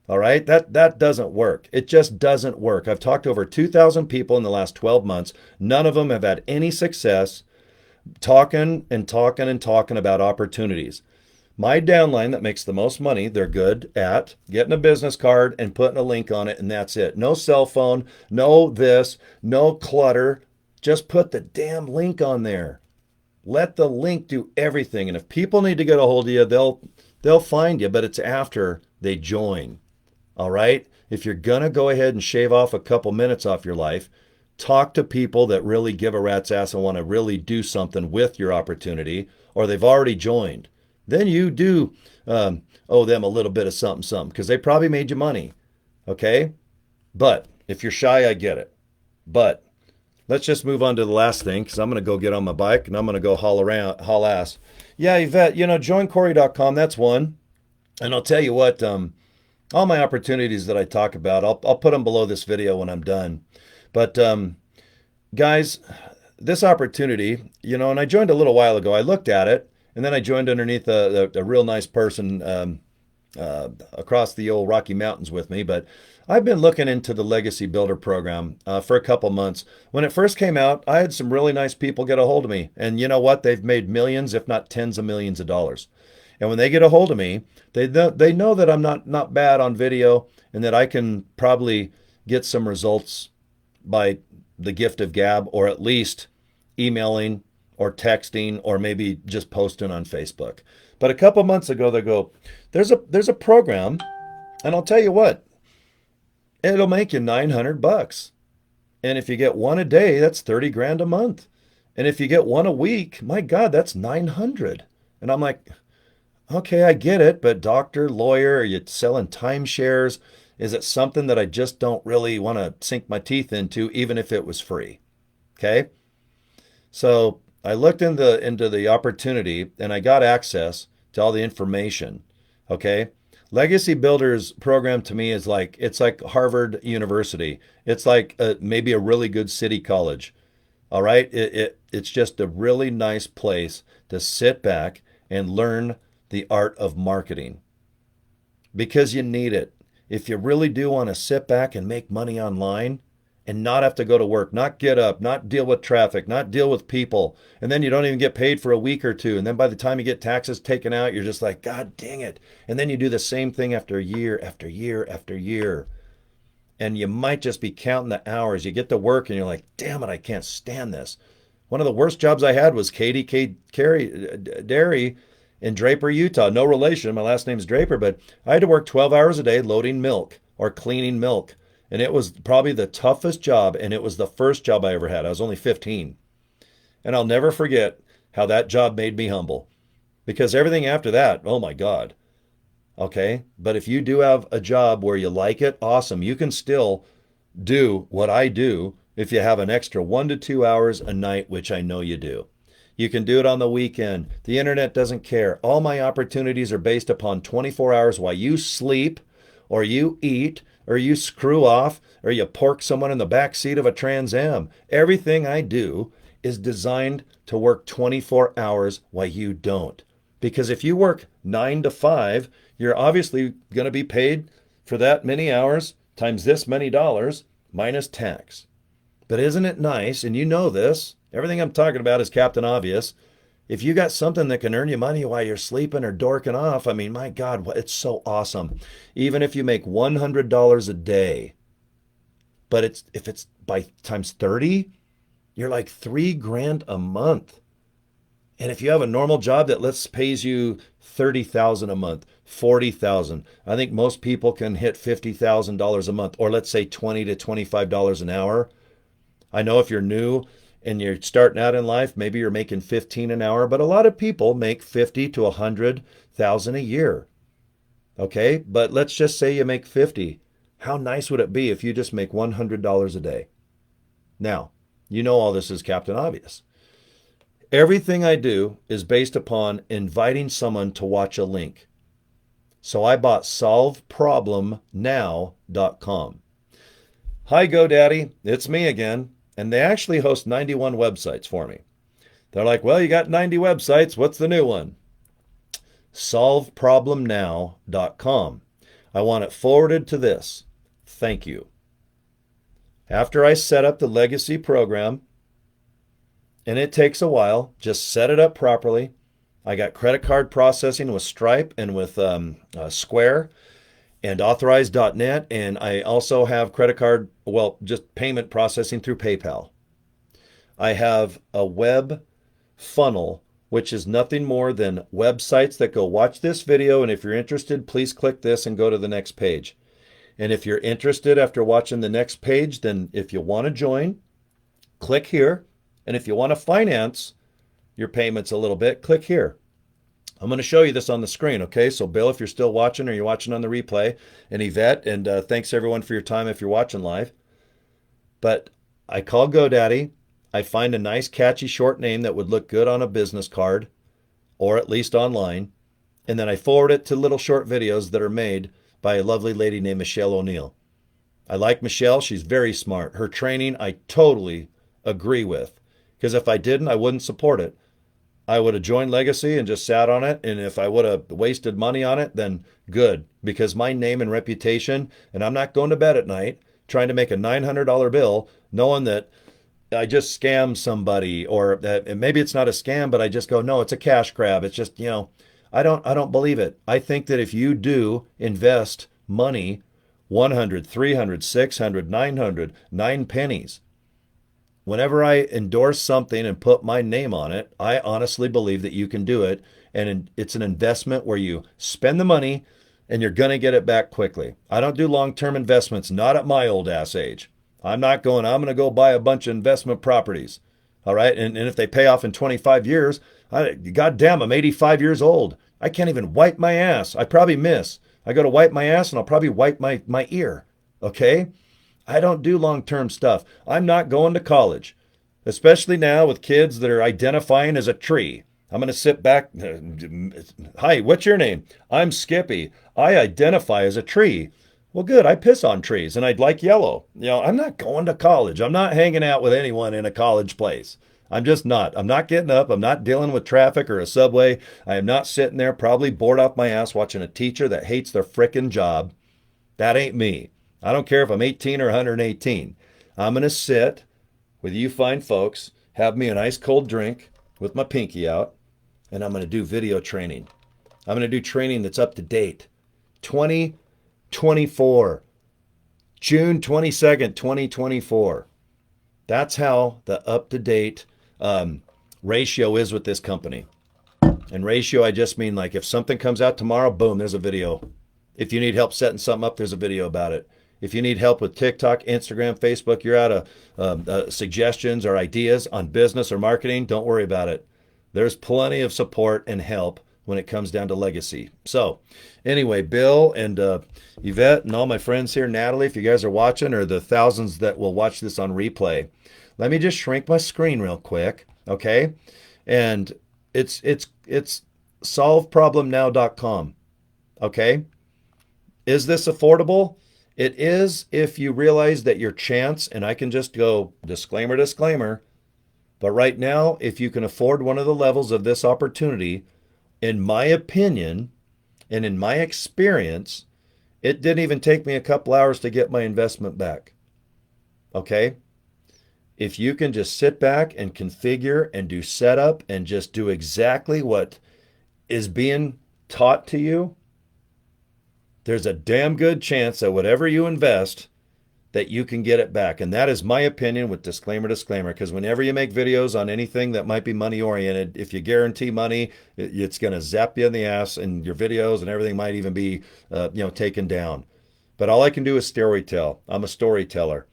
All right. That doesn't work. It just doesn't work. I've talked to over 2,000 people in the last 12 months. None of them have had any success talking about opportunities. My downline that makes the most money, they're good at getting a business card and putting a link on it, and that's it. No cell phone, no this, no clutter. Just put the damn link on there. Let the link do everything. And if people need to get a hold of you, they'll find you, but it's after they join. All right? If you're going to go ahead and shave off a couple minutes off your life, talk to people that really give a rat's ass and want to really do something with your opportunity, or they've already joined. Then you do owe them a little bit of something, because they probably made you money. Okay? But if you're shy, I get it. But let's just move on to the last thing, because I'm going to go get on my bike and I'm going to go haul ass. Yeah, Yvette, joincory.com, that's one. And I'll tell you what, all my opportunities that I talk about, I'll put them below this video when I'm done. But guys, this opportunity, and I joined a little while ago. I looked at it, and then I joined underneath a real nice person across the old Rocky Mountains with me. But I've been looking into the Legacy Builder program for a couple months. When it first came out, I had some really nice people get a hold of me. And you know what? They've made millions, if not tens of millions of dollars. And when they get a hold of me, they know that I'm not bad on video and that I can probably get some results by the gift of gab, or at least emailing or texting or maybe just posting on Facebook. But a couple months ago, they go, there's a program, and I'll tell you what, it'll make you $900. And if you get one a day, that's 30 grand a month. And if you get one a week, my God, that's 900. And I'm like, okay, I get it, but doctor, lawyer, are you selling timeshares? Is it something that I just don't really want to sink my teeth into, even if it was free? Okay. So I looked into the opportunity and I got access to all the information. Okay. Legacy Builders program to me is like, it's like Harvard University. It's like maybe a really good city college. All right. It's just a really nice place to sit back and learn the art of marketing because you need it. If you really do want to sit back and make money online and not have to go to work, not get up, not deal with traffic, not deal with people, and then you don't even get paid for a week or two. And then by the time you get taxes taken out, you're just like, God dang it. And then you do the same thing after year after year after year. And you might just be counting the hours. You get to work and you're like, damn it, I can't stand this. One of the worst jobs I had was Carey Dairy in Draper, Utah. No relation. My last name's Draper, but I had to work 12 hours a day loading milk or cleaning milk. And it was probably the toughest job. And it was the first job I ever had. I was only 15. And I'll never forget how that job made me humble because everything after that, oh my God. Okay. But if you do have a job where you like it, awesome. You can still do what I do if you have an extra 1 to 2 hours a night, which I know you do. You can do it on the weekend. The internet doesn't care. All my opportunities are based upon 24 hours while you sleep or you eat or you screw off or you pork someone in the back seat of a Trans Am. Everything I do is designed to work 24 hours while you don't. Because if you work 9 to 5, you're obviously going to be paid for that many hours times this many dollars minus tax. But isn't it nice, and you know this, everything I'm talking about is Captain Obvious. If you got something that can earn you money while you're sleeping or dorking off, I mean, my God, it's so awesome. Even if you make $100 a day, but if it's by times 30, you're like $3,000 a month. And if you have a normal job that pays you $30,000 a month, $40,000, I think most people can hit $50,000 a month, or let's say $20 to $25 an hour. I know if you're new and you're starting out in life, maybe you're making 15 an hour, but a lot of people make 50 to 100,000 a year. Okay, but let's just say you make 50. How nice would it be if you just make $100 a day? Now, you know all this is Captain Obvious. Everything I do is based upon inviting someone to watch a link. So I bought solveproblemnow.com. Hi, GoDaddy. It's me again. And they actually host 91 websites for me. They're like, well, you got 90 websites. What's the new one? Solveproblemnow.com. I want it forwarded to this. Thank you. After I set up the legacy program, and it takes a while, just set it up properly. I got credit card processing with Stripe and with Square and Authorize.net. And I also have credit card, just payment processing through PayPal. I have a web funnel, which is nothing more than websites that go watch this video. And if you're interested, please click this and go to the next page. And if you're interested after watching the next page, then if you want to join, click here. And if you want to finance your payments a little bit, click here. I'm going to show you this on the screen, okay? So Bill, if you're still watching or you're watching on the replay, and Yvette, and thanks everyone for your time if you're watching live. But I call GoDaddy. I find a nice, catchy, short name that would look good on a business card, or at least online. And then I forward it to little short videos that are made by a lovely lady named Michelle O'Neill. I like Michelle. She's very smart. Her training, I totally agree with. Because if I didn't, I wouldn't support it. I would have joined Legacy and just sat on it. And if I would have wasted money on it, then good. Because my name and reputation, and I'm not going to bed at night trying to make a $900 bill, knowing that I just scammed somebody, or that maybe it's not a scam, but I just go, no, it's a cash grab. It's just, I don't believe it. I think that if you do invest money, 100, 300, 600, 900, 9 pennies, whenever I endorse something and put my name on it, I honestly believe that you can do it. And it's an investment where you spend the money and you're going to get it back quickly. I don't do long-term investments, not at my old ass age. I'm going to go buy a bunch of investment properties. All right. And if they pay off in 25 years, God damn, I'm 85 years old. I can't even wipe my ass. I probably miss. I go to wipe my ass and I'll probably wipe my ear. Okay. I don't do long-term stuff. I'm not going to college, especially now with kids that are identifying as a tree. I'm going to sit back. Hi, what's your name? I'm Skippy. I identify as a tree. Well, good. I piss on trees and I'd like yellow. I'm not going to college. I'm not hanging out with anyone in a college place. I'm just not. I'm not getting up. I'm not dealing with traffic or a subway. I am not sitting there probably bored off my ass watching a teacher that hates their frickin' job. That ain't me. I don't care if I'm 18 or 118. I'm going to sit with you fine folks, have me an ice cold drink with my pinky out, and I'm going to do video training. I'm going to do training that's up to date. 2024, June 22nd, 2024. That's how the up to date ratio is with this company. And ratio, I just mean like if something comes out tomorrow, boom, there's a video. If you need help setting something up, there's a video about it. If you need help with TikTok, Instagram, Facebook, you're out of suggestions or ideas on business or marketing, don't worry about it. There's plenty of support and help when it comes down to legacy. So anyway, Bill and Yvette and all my friends here, Natalie, if you guys are watching, or the thousands that will watch this on replay, let me just shrink my screen real quick, okay? And it's solveproblemnow.com, okay? Is this affordable? It is if you realize that your chance, and I can just go disclaimer, disclaimer, but right now, if you can afford one of the levels of this opportunity, in my opinion, and in my experience, it didn't even take me a couple hours to get my investment back. Okay? If you can just sit back and configure and do setup and just do exactly what is being taught to you, there's a damn good chance that whatever you invest, that you can get it back. And that is my opinion with disclaimer, disclaimer, because whenever you make videos on anything that might be money oriented, if you guarantee money, it's going to zap you in the ass, and your videos and everything might even be, taken down. But all I can do is storytell. I'm a storyteller.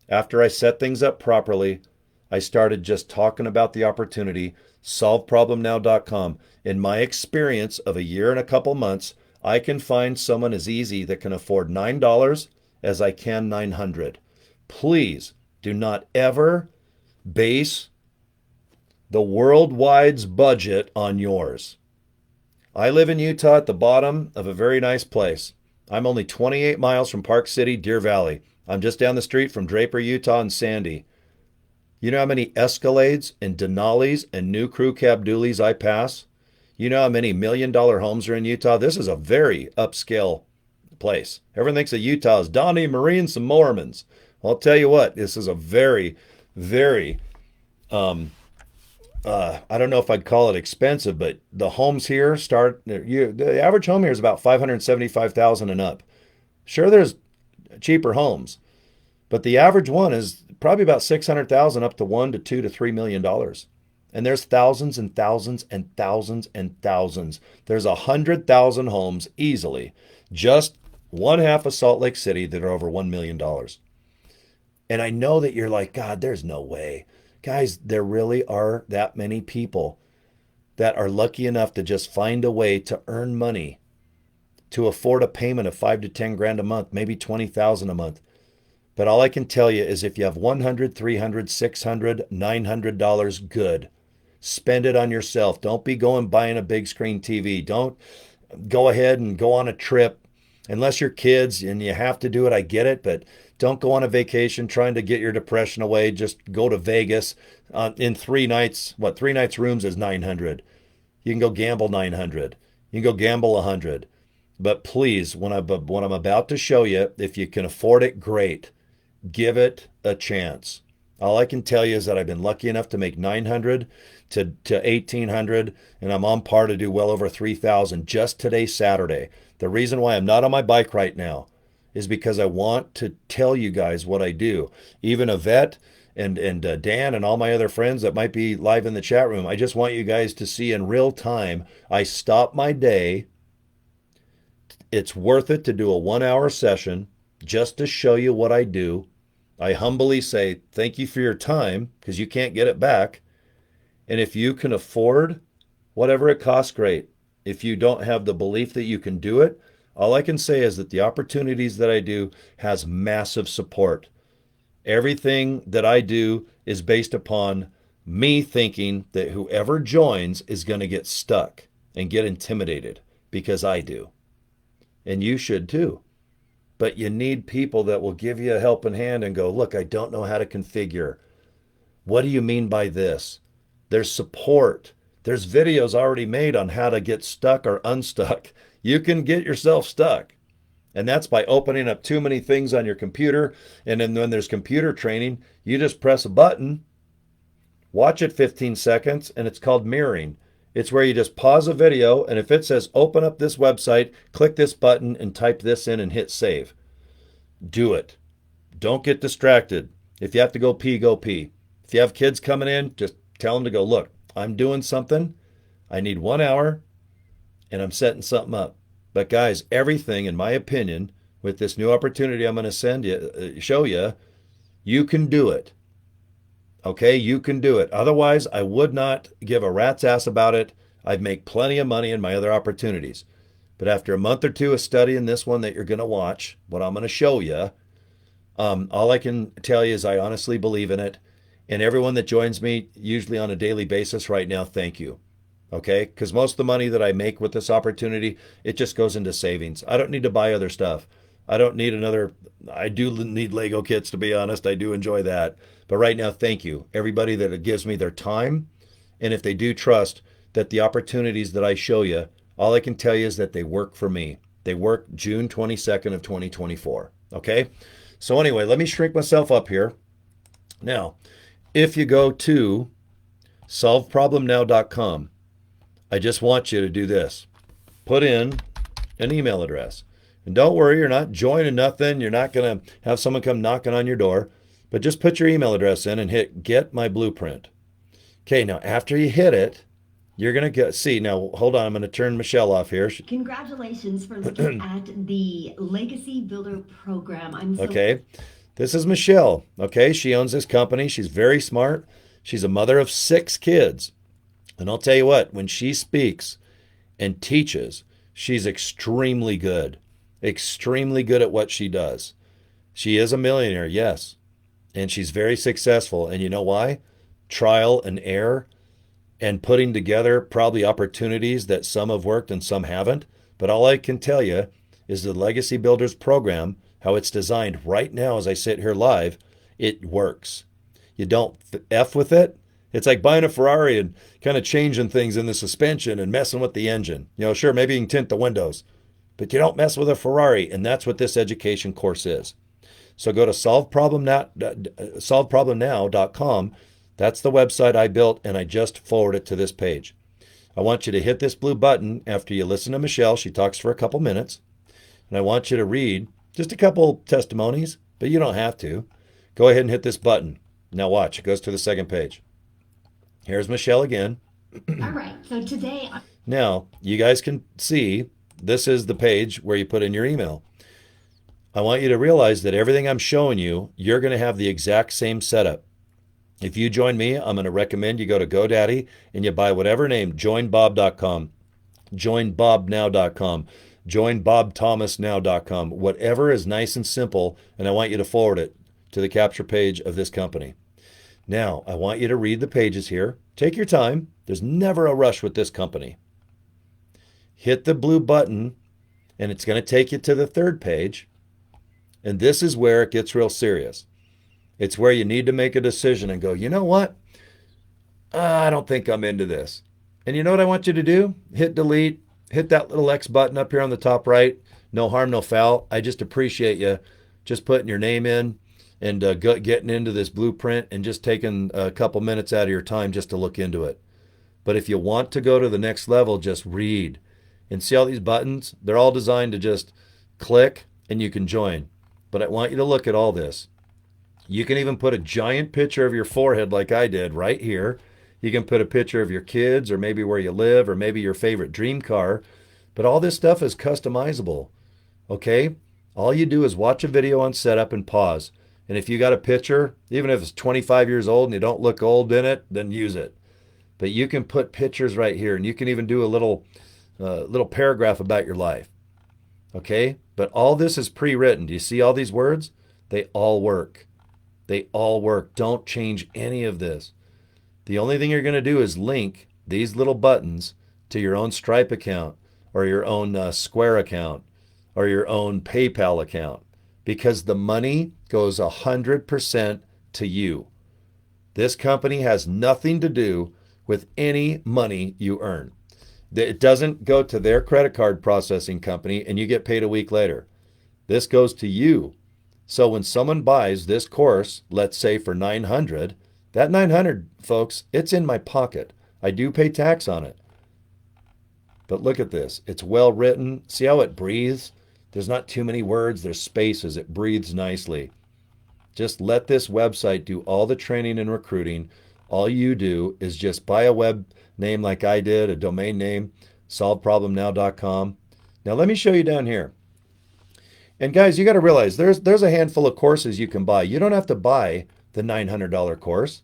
After I set things up properly, I started just talking about the opportunity, solveproblemnow.com. In my experience of a year and a couple months, I can find someone as easy that can afford $9 as I can 900. Please do not ever base the worldwide's budget on yours. I live in Utah at the bottom of a very nice place. I'm only 28 miles from Park City, Deer Valley. I'm just down the street from Draper, Utah, and Sandy. You know how many Escalades and Denali's and new crew cab dualies I pass? You know how many $1 million homes are in Utah? This is a very upscale place. Everyone thinks of Utah as Donnie, Marie, and some Mormons. Well, I'll tell you what, this is a very, very, I don't know if I'd call it expensive, but the homes here the average home here is about $575,000 and up. Sure, there's cheaper homes, but the average one is probably about $600,000 up to $1 to $2 to $3 million. And there's thousands and thousands and thousands and thousands. There's 100,000 homes easily, just one half of Salt Lake City, that are over $1 million. And I know that you're like, God, there's no way. Guys, there really are that many people that are lucky enough to just find a way to earn money, to afford a payment of 5 to 10 grand a month, maybe 20,000 a month. But all I can tell you is if you have $100, $300, $600, $900, good. Spend it on yourself. Don't be going buying a big screen TV. Don't go ahead and go on a trip. Unless you're kids and you have to do it, I get it, but don't go on a vacation trying to get your depression away. Just go to Vegas in 3 nights. 3 nights rooms is $900. You can go gamble $900. You can go gamble $100. But please, what I'm about to show you, if you can afford it, great. Give it a chance. All I can tell you is that I've been lucky enough to make $900 to $1,800, and I'm on par to do well over $3,000 just today, Saturday. The reason why I'm not on my bike right now is because I want to tell you guys what I do. Even Yvette and Dan and all my other friends that might be live in the chat room, I just want you guys to see in real time. I stop my day. It's worth it to do a 1-hour session just to show you what I do. I humbly say thank you for your time, because you can't get it back. And if you can afford whatever it costs, great. If you don't have the belief that you can do it, all I can say is that the opportunities that I do has massive support. Everything that I do is based upon me thinking that whoever joins is going to get stuck and get intimidated, because I do. And you should too. But you need people that will give you a helping hand and go, look, I don't know how to configure. What do you mean by this? There's support. There's videos already made on how to get stuck or unstuck. You can get yourself stuck. And that's by opening up too many things on your computer. And then when there's computer training, you just press a button, watch it 15 seconds, and it's called mirroring. It's where you just pause a video, and if it says open up this website, click this button and type this in and hit save. Do it. Don't get distracted. If you have to go pee, go pee. If you have kids coming in, just tell them to go, look, I'm doing something. I need 1 hour, and I'm setting something up. But guys, everything, in my opinion, with this new opportunity I'm going to show you, you can do it. Okay, you can do it. Otherwise, I would not give a rat's ass about it. I'd make plenty of money in my other opportunities. But after a month or two of studying this one that you're going to watch, what I'm going to show you, all I can tell you is I honestly believe in it. And everyone that joins me, usually on a daily basis right now, thank you. Okay, because most of the money that I make with this opportunity, it just goes into savings. I don't need to buy other stuff. I don't need another. I do need Lego kits, to be honest. I do enjoy that. But right now, thank you. Everybody that gives me their time. And if they do trust that the opportunities that I show you, all I can tell you is that they work for me. They work June 22nd of 2024. Okay? So anyway, let me shrink myself up here. Now, if you go to solveproblemnow.com, I just want you to do this. Put in an email address. And don't worry, you're not joining nothing. You're not going to have someone come knocking on your door. But just put your email address in and hit Get My Blueprint. Okay, now after you hit it, you're going to get, see, now hold on, I'm going to turn Michelle off here. Congratulations for looking at the Legacy Builder program. Okay, this is Michelle. Okay, she owns this company. She's very smart. She's a mother of 6 kids. And I'll tell you what, when she speaks and teaches, she's extremely good at what she does. She is a millionaire, yes. And she's very successful. And you know why? Trial and error and putting together probably opportunities that some have worked and some haven't. But all I can tell you is the Legacy Builders program, how it's designed right now as I sit here live, it works. You don't F with it. It's like buying a Ferrari and kind of changing things in the suspension and messing with the engine. You know, sure, maybe you can tint the windows, but you don't mess with a Ferrari. And that's what this education course is. So go to solveproblemnow.com. That's the website I built, and I just forwarded it to this page. I want you to hit this blue button after you listen to Michelle. She talks for a couple minutes. And I want you to read just a couple testimonies, but you don't have to. Go ahead and hit this button. Now watch. It goes to the second page. Here's Michelle again. All right, so today... Now, you guys can see this is the page where you put in your email. I want you to realize that everything I'm showing you, you're going to have the exact same setup. If you join me, I'm going to recommend you go to GoDaddy and you buy whatever name, joinbob.com, joinbobnow.com, joinbobthomasnow.com, whatever is nice and simple, and I want you to forward it to the capture page of this company. Now, I want you to read the pages here. Take your time. There's never a rush with this company. Hit the blue button, and it's going to take you to the third page. And this is where it gets real serious. It's where you need to make a decision and go, you know what? I don't think I'm into this. And you know what I want you to do? Hit delete. Hit that little X button up here on the top right. No harm, no foul. I just appreciate you just putting your name in and getting into this blueprint and just taking a couple minutes out of your time just to look into it. But if you want to go to the next level, just read. And see all these buttons? They're all designed to just click and you can join. But I want you to look at all this. You can even put a giant picture of your forehead like I did right here. You can put a picture of your kids or maybe where you live or maybe your favorite dream car. But all this stuff is customizable. Okay? All you do is watch a video on setup and pause. And if you got a picture, even if it's 25 years old and you don't look old in it, then use it. But you can put pictures right here, and you can even do a little paragraph about your life. Okay? But all this is pre-written. Do you see all these words? They all work. They all work. Don't change any of this. The only thing you're going to do is link these little buttons to your own Stripe account or your own Square account or your own PayPal account, because the money goes 100% to you. This company has nothing to do with any money you earn. It doesn't go to their credit card processing company and you get paid a week later. This goes to you. So when someone buys this course, let's say for $900, that $900, folks, it's in my pocket. I do pay tax on it. But look at this. It's well written. See how it breathes? There's not too many words. There's spaces. It breathes nicely. Just let this website do all the training and recruiting. All you do is just buy a web name like I did, a domain name, solveproblemnow.com. Now let me show you down here. And guys, you got to realize there's a handful of courses you can buy. You don't have to buy the $900 course.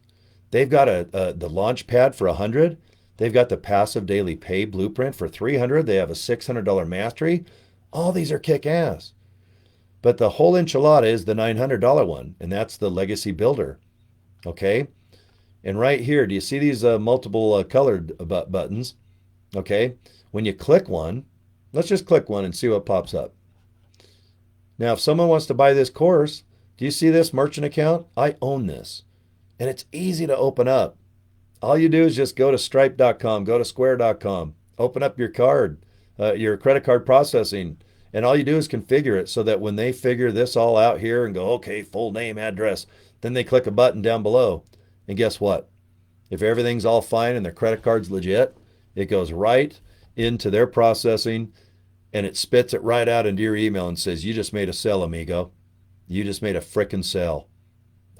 They've got the launch pad for $100. They've got the passive daily pay blueprint for $300. They have a $600 mastery. All these are kick-ass. But the whole enchilada is the $900 one, and that's the Legacy Builder. Okay? And right here, do you see these multiple colored buttons? Okay? When you click one, let's just click one and see what pops up. Now, if someone wants to buy this course, do you see this merchant account? I own this. And it's easy to open up. All you do is just go to stripe.com, go to square.com, open up your card, your credit card processing, and all you do is configure it so that when they figure this all out here and go, okay, full name, address, then they click a button down below. And guess what? If everything's all fine and their credit card's legit, it goes right into their processing and it spits it right out into your email and says, you just made a sale, amigo. You just made a frickin' sale.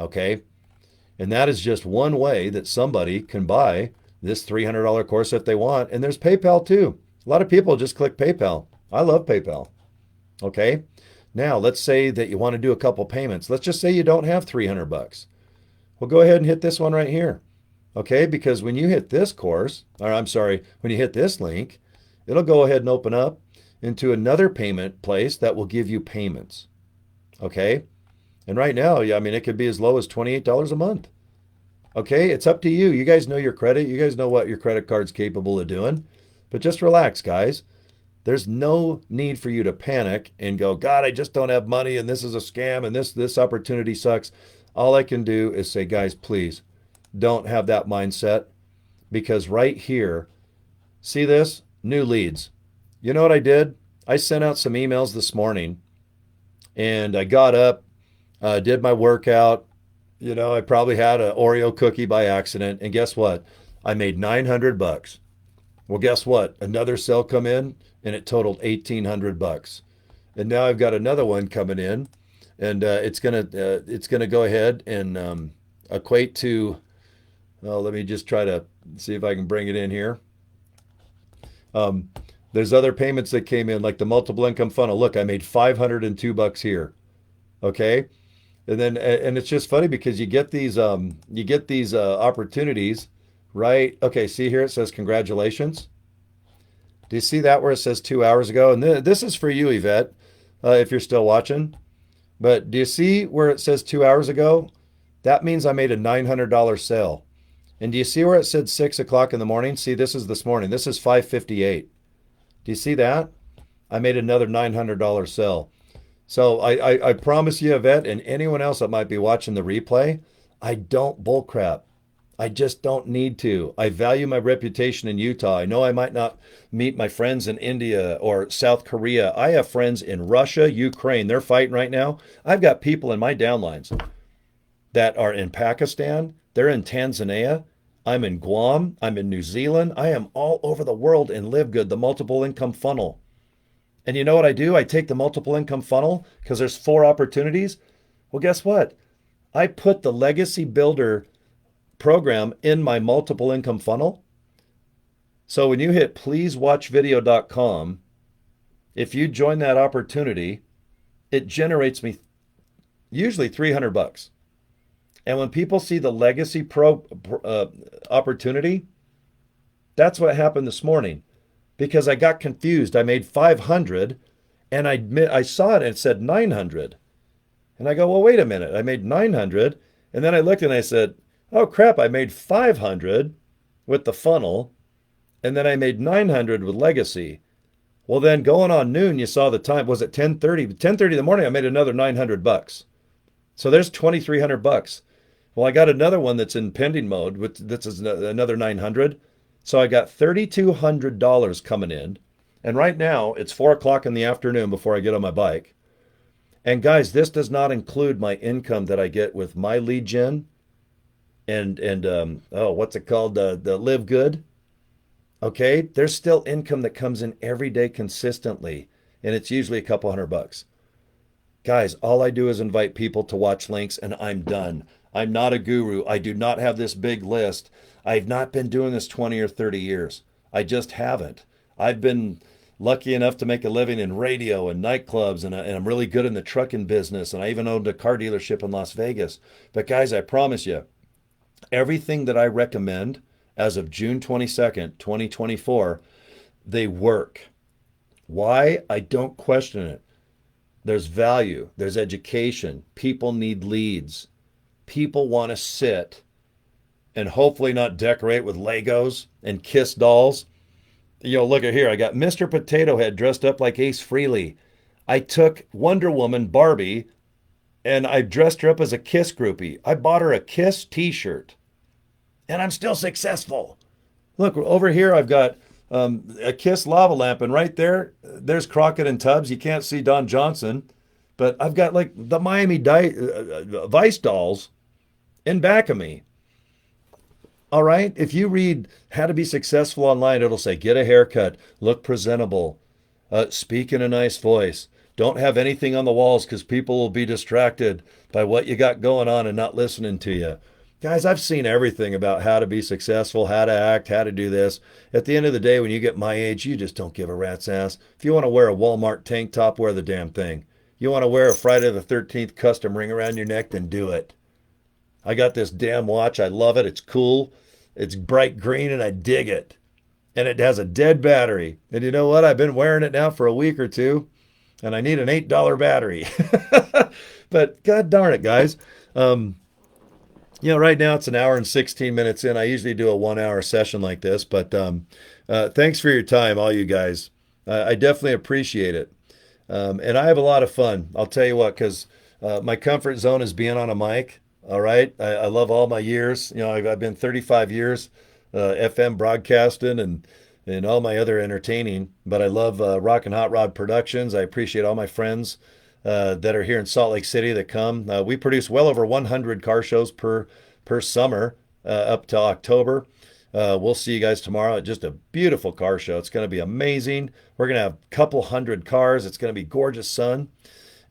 Okay? And that is just one way that somebody can buy this $300 course if they want. And there's PayPal too. A lot of people just click PayPal. I love PayPal. Okay? Now, let's say that you want to do a couple payments. Let's just say you don't have $300. Well, go ahead and hit this one right here. Okay? Because when you hit this course, or I'm sorry, when you hit this link, it'll go ahead and open up into another payment place that will give you payments. Okay? And right now, I mean, it could be as low as $28 a month. Okay? It's up to you. You guys know your credit. You guys know what your credit card's capable of doing. But just relax, guys. There's no need for you to panic and go, God, I just don't have money and this is a scam and this opportunity sucks. All I can do is say, guys, please don't have that mindset, because right here, see this? New leads. You know what I did? I sent out some emails this morning and I got up, did my workout. You know, I probably had an Oreo cookie by accident. And guess what? I made $900. Well, guess what? Another sale come in and it totaled $1,800. And now I've got another one coming in, and it's gonna go ahead and equate to. Well, let me just try to see if I can bring it in here. There's other payments that came in, like the multiple income funnel. Look, I made $502 here. Okay, and then and it's just funny because you get these opportunities, right? Okay, see here it says congratulations. Do you see that where it says 2 hours ago? And this is for you, Yvette, if you're still watching. But do you see where it says 2 hours ago? That means I made a $900 sale. And do you see where it said 6 o'clock in the morning? See, this is this morning. This is 5:58. Do you see that? I made another $900 sale. So I promise you, Yvette, and anyone else that might be watching the replay, I don't bullcrap. I just don't need to. I value my reputation in Utah. I know I might not meet my friends in India or South Korea. I have friends in Russia, Ukraine. They're fighting right now. I've got people in my downlines that are in Pakistan. They're in Tanzania. I'm in Guam. I'm in New Zealand. I am all over the world in LIVEGOOD, the multiple income funnel. And you know what I do? I take the multiple income funnel because there's 4 opportunities. Well, guess what? I put the Legacy Builder program in my multiple income funnel. So when you hit pleasewatchvideo.com, if you join that opportunity, it generates me usually $300. And when people see the Legacy opportunity, that's what happened this morning, because I got confused. I made 500 and I saw it and it said 900. And I go, well, wait a minute. I made 900. And then I looked and I said, Oh crap, I made 500 with the funnel, and then I made 900 with legacy. Well, then going on noon, you saw the time. Was it 10:30? 10:30 in the morning, I made another 900 bucks. So there's 2,300 bucks. Well, I got another one that's in pending mode, which this is another 900. So I got $3,200 coming in. And right now it's 4 o'clock in the afternoon before I get on my bike. And guys, this does not include my income that I get with my lead gen and oh, what's it called? The LIVEGOOD. Okay, there's still income that comes in every day consistently, and it's usually a couple $100. Guys, all I do is invite people to watch links, and I'm done. I'm not a guru. I do not have this big list. I've not been doing this 20 or 30 years. I just haven't. I've been lucky enough to make a living in radio and nightclubs, and I'm really good in the trucking business, and I even owned a car dealership in Las Vegas. But guys, I promise you, everything that I recommend as of June 22nd, 2024, they work. Why? I don't question it. There's value, there's education. People need leads. People want to sit and hopefully not decorate with Legos and Kiss dolls. You know, look at here. I got Mr. Potato Head dressed up like Ace Frehley. I took Wonder Woman Barbie and I dressed her up as a Kiss groupie. I bought her a Kiss t-shirt and I'm still successful. Look, over here I've got a Kiss lava lamp, and right there, there's Crockett and Tubbs. You can't see Don Johnson, but I've got like the Vice dolls in back of me. All right. If you read How to Be Successful Online, it'll say get a haircut, look presentable, speak in a nice voice. Don't have anything on the walls because people will be distracted by what you got going on and not listening to you. Guys, I've seen everything about how to be successful, how to act, how to do this. At the end of the day, when you get my age, you just don't give a rat's ass. If you want to wear a Walmart tank top, wear the damn thing. You want to wear a Friday the 13th custom ring around your neck, then do it. I got this damn watch. I love it. It's cool. It's bright green and I dig it. And it has a dead battery. And you know what? I've been wearing it now for a week or two and I need an $8 battery. But God darn it, guys. You know, right now it's an hour and 16 minutes in. I usually do a 1 hour session like this, but thanks for your time, all you guys. I definitely appreciate it. And I have a lot of fun. I'll tell you what, because my comfort zone is being on a mic. All right. I love all my years. You know, I've been 35 years FM broadcasting and all my other entertaining, but I love Rock and Hot Rod Productions. I appreciate all my friends that are here in Salt Lake City that come. We produce well over 100 car shows per summer up to October. We'll see you guys tomorrow at just a beautiful car show. It's going to be amazing. We're going to have a couple hundred cars. It's going to be gorgeous sun.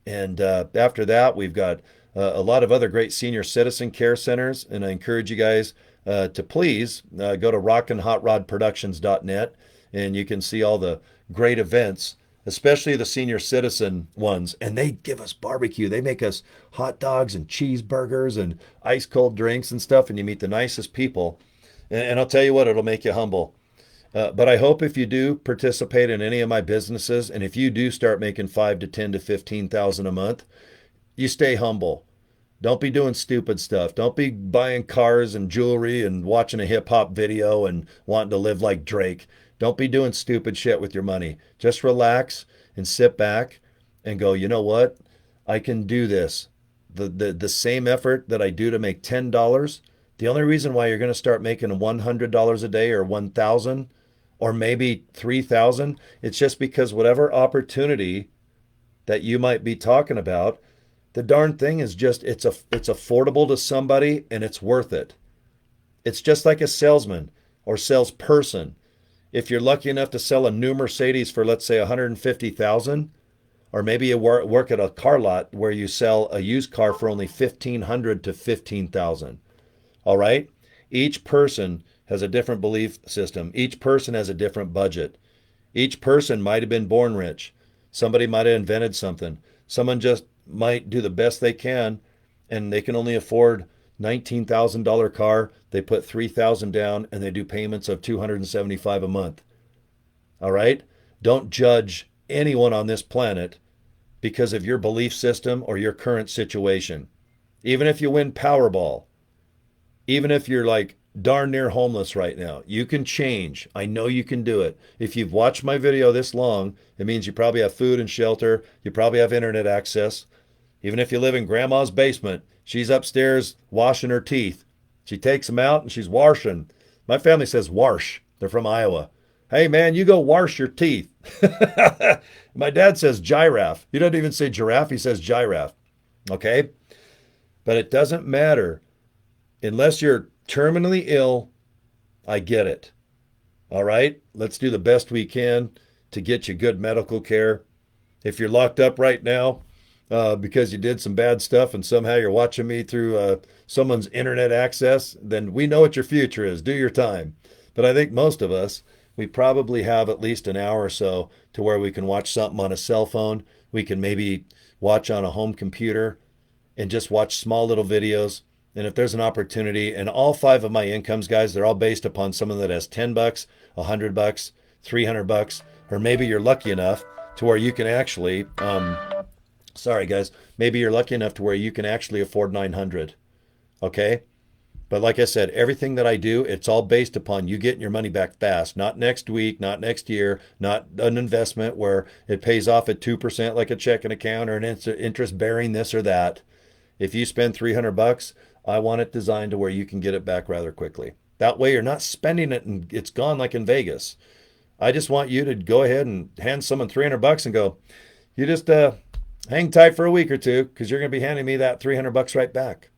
And after that, we've got a lot of other great senior citizen care centers. And I encourage you guys to please go to rockandhotrodproductions.net and you can see all the great events, especially the senior citizen ones. And they give us barbecue. They make us hot dogs and cheeseburgers and ice cold drinks and stuff. And you meet the nicest people. And I'll tell you what, it'll make you humble. But I hope if you do participate in any of my businesses, and if you do start making 5 to 10 to 15,000 a month, you stay humble. Don't be doing stupid stuff. Don't be buying cars and jewelry and watching a hip hop video and wanting to live like Drake. Don't be doing stupid shit with your money. Just relax and sit back and go, you know what? I can do this. The same effort that I do to make $10, the only reason why you're going to start making $100 a day or 1,000 or maybe 3,000, it's just because whatever opportunity that you might be talking about, the darn thing is just it's affordable to somebody and it's worth it. It's just like a salesman or salesperson. If you're lucky enough to sell a new Mercedes for, let's say, 150,000, or maybe you work at a car lot where you sell a used car for only 1,500 to 15,000. All right? Each person has a different belief system. Each person has a different budget. Each person might have been born rich. Somebody might have invented something. Someone just might do the best they can and they can only afford $19,000 car. They put $3,000 down and they do payments of $275 a month. All right? Don't judge anyone on this planet because of your belief system or your current situation. Even if you win Powerball, Even if you're like darn near homeless right now, you can change. I know you can do it. If you've watched my video this long, it means you probably have food and shelter. You probably have internet access. Even if you live in grandma's basement, she's upstairs washing her teeth. She takes them out and she's washing. My family says wash. They're from Iowa. Hey man, you go wash your teeth. My dad says giraffe. He doesn't even say giraffe, he says giraffe. Okay? But it doesn't matter. Unless you're terminally ill, I get it. All right? Let's do the best we can to get you good medical care. If you're locked up right now because you did some bad stuff and somehow you're watching me through someone's internet access, then we know what your future is. Do your time. But I think most of us, we probably have at least an hour or so to where we can watch something on a cell phone. We can maybe watch on a home computer and just watch small little videos. And if there's an opportunity, and all 5 of my incomes, guys, they're all based upon someone that has $10, $100, $300, or maybe you're lucky enough to where you can actually, sorry guys, maybe you're lucky enough to where you can actually afford 900. Okay? But like I said, everything that I do, it's all based upon you getting your money back fast, not next week, not next year, not an investment where it pays off at 2% like a checking account or an interest bearing this or that. If you spend $300, I want it designed to where you can get it back rather quickly. That way you're not spending it and it's gone like in Vegas. I just want you to go ahead and hand someone $300 and go, you just hang tight for a week or two because you're going to be handing me that $300 right back.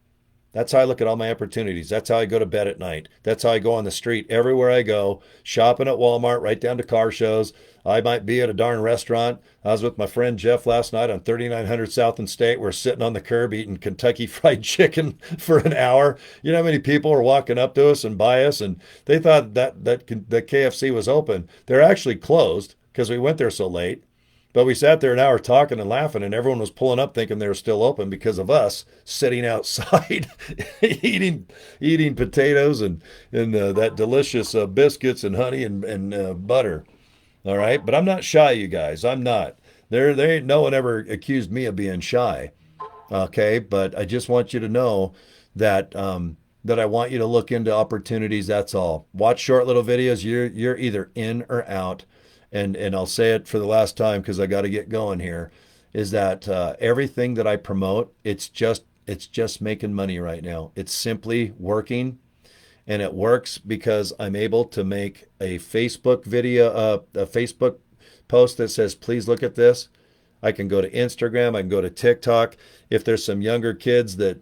That's how I look at all my opportunities. That's how I go to bed at night. That's how I go on the street everywhere I go, shopping at Walmart, right down to car shows. I might be at a darn restaurant. I was with my friend Jeff last night on 3900 South and State. We're sitting on the curb eating Kentucky Fried Chicken for an hour. You know how many people were walking up to us and by us, and they thought that KFC was open. They're actually closed because we went there so late. But we sat there an hour talking and laughing, and everyone was pulling up thinking they were still open because of us sitting outside eating potatoes and that delicious biscuits and honey and butter. All right, but I'm not shy, you guys. I'm not. There ain't no one ever accused me of being shy. Okay, but I just want you to know that that I want you to look into opportunities. That's all. Watch short little videos. You're either in or out. And I'll say it for the last time because I got to get going here, is that everything that I promote, it's just making money right now. It's simply working, and it works because I'm able to make a Facebook video, a Facebook post that says, "Please look at this." I can go to Instagram. I can go to TikTok. If there's some younger kids that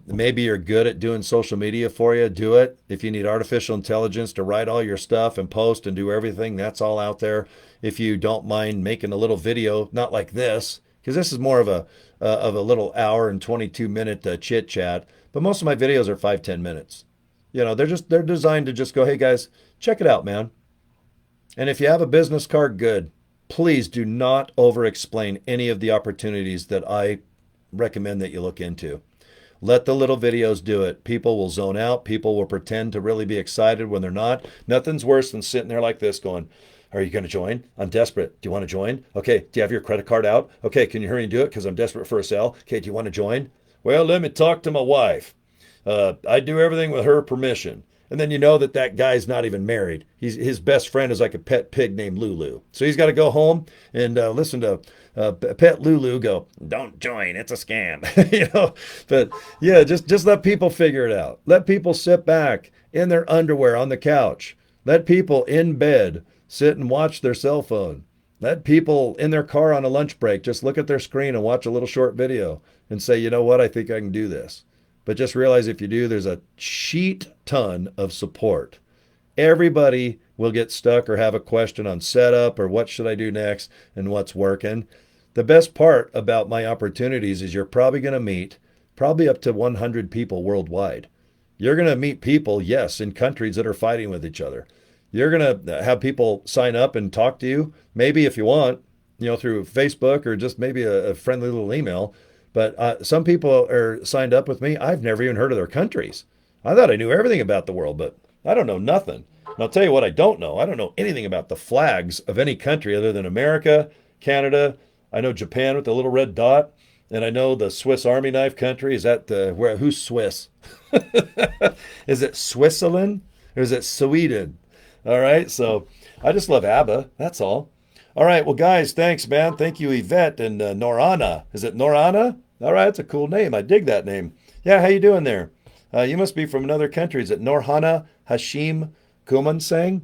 maybe you're good at doing social media for you, do it. If you need artificial intelligence to write all your stuff and post and do everything, that's all out there. If you don't mind making a little video, not like this, because this is more of a little hour and 22-minute chit chat, but most of my videos are 5-10 minutes. You know, they're designed to just go, hey guys, check it out, man. And if you have a business card, good. Please do not over explain any of the opportunities that I recommend that you look into. Let the little videos do it. People will zone out. People will pretend to really be excited when they're not. Nothing's worse than sitting there like this going, are you going to join? I'm desperate. Do you want to join? Okay, do you have your credit card out? Okay, can you hurry and do it because I'm desperate for a sale? Okay, do you want to join? Well, let me talk to my wife. I do everything with her permission. And then you know that guy's not even married. His best friend is like a pet pig named Lulu. So he's got to go home and listen to pet Lulu go, don't join, it's a scam. You know, but yeah, just let people figure it out. Let people sit back in their underwear on the couch. Let people in bed sit and watch their cell phone. Let people in their car on a lunch break just look at their screen and watch a little short video and say, you know what, I think I can do this. But just realize if you do, there's a sheet ton of support. Everybody will get stuck or have a question on setup or what should I do next and what's working. The best part about my opportunities is you're probably going to meet probably up to 100 people worldwide. You're going to meet people, yes, in countries that are fighting with each other. You're going to have people sign up and talk to you, maybe if you want, you know, through Facebook or just maybe a friendly little email. But some people are signed up with me. I've never even heard of their countries. I thought I knew everything about the world, but I don't know nothing. And I'll tell you what I don't know. I don't know anything about the flags of any country other than America, Canada. I know Japan with the little red dot. And I know the Swiss Army knife country, is that the, where, who's Swiss? Is it Switzerland or is it Sweden? All right. So I just love ABBA. That's all. All right. Well, guys, thanks, man. Thank you, Yvette and Norana. Is it Norana? All right. That's a cool name. I dig that name. Yeah. How you doing there? You must be from another country. Is it Norhana Hashim Kumansang?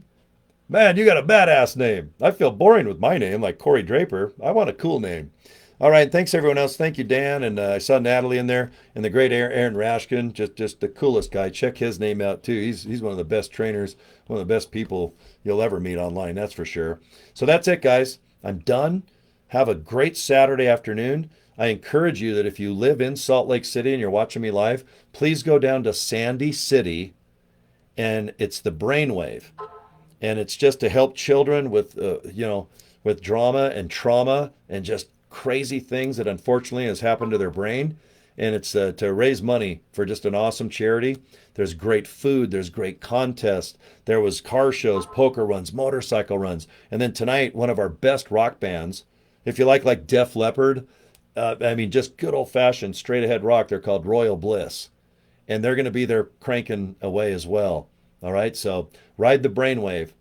Man, you got a badass name. I feel boring with my name, like Cory Draper. I want a cool name. All right, thanks everyone else. Thank you, Dan, and I saw Natalie in there, and the great Aaron Rashkin, just the coolest guy. Check his name out too. He's one of the best trainers, one of the best people you'll ever meet online. That's for sure. So that's it, guys. I'm done. Have a great Saturday afternoon. I encourage you that if you live in Salt Lake City and you're watching me live, please go down to Sandy City, and it's the Brainwave, and it's just to help children with with drama and trauma and just crazy things that unfortunately has happened to their brain. And it's to raise money for just an awesome charity. There's great food, there's great contests, there was car shows, poker runs, motorcycle runs, and then tonight one of our best rock bands, if you like Def Leppard, I mean just good old fashioned straight ahead rock, they're called Royal Bliss, and they're going to be there cranking away as well. All right, so ride the Brainwave.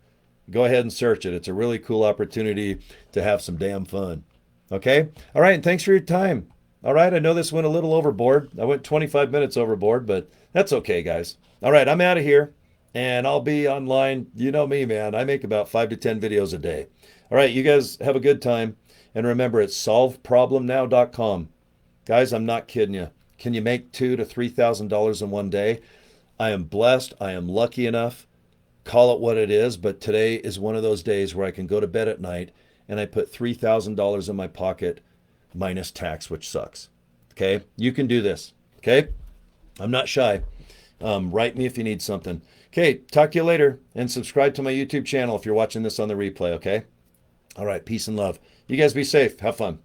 Go ahead and search it. It's a really cool opportunity to have some damn fun. Okay? All right, and thanks for your time. All right, I know this went a little overboard. I went 25 minutes overboard, but that's okay, guys. All right, I'm out of here, and I'll be online. You know me, man. I make about 5 to 10 videos a day. All right, you guys have a good time. And remember, it's solveproblemnow.com. Guys, I'm not kidding you. Can you make $2,000 to $3,000 in one day? I am blessed. I am lucky enough. Call it what it is, but today is one of those days where I can go to bed at night and I put $3,000 in my pocket minus tax, which sucks. Okay? You can do this. Okay? I'm not shy. Write me if you need something. Okay, talk to you later, and subscribe to my YouTube channel if you're watching this on the replay, okay? All right, peace and love. You guys be safe. Have fun.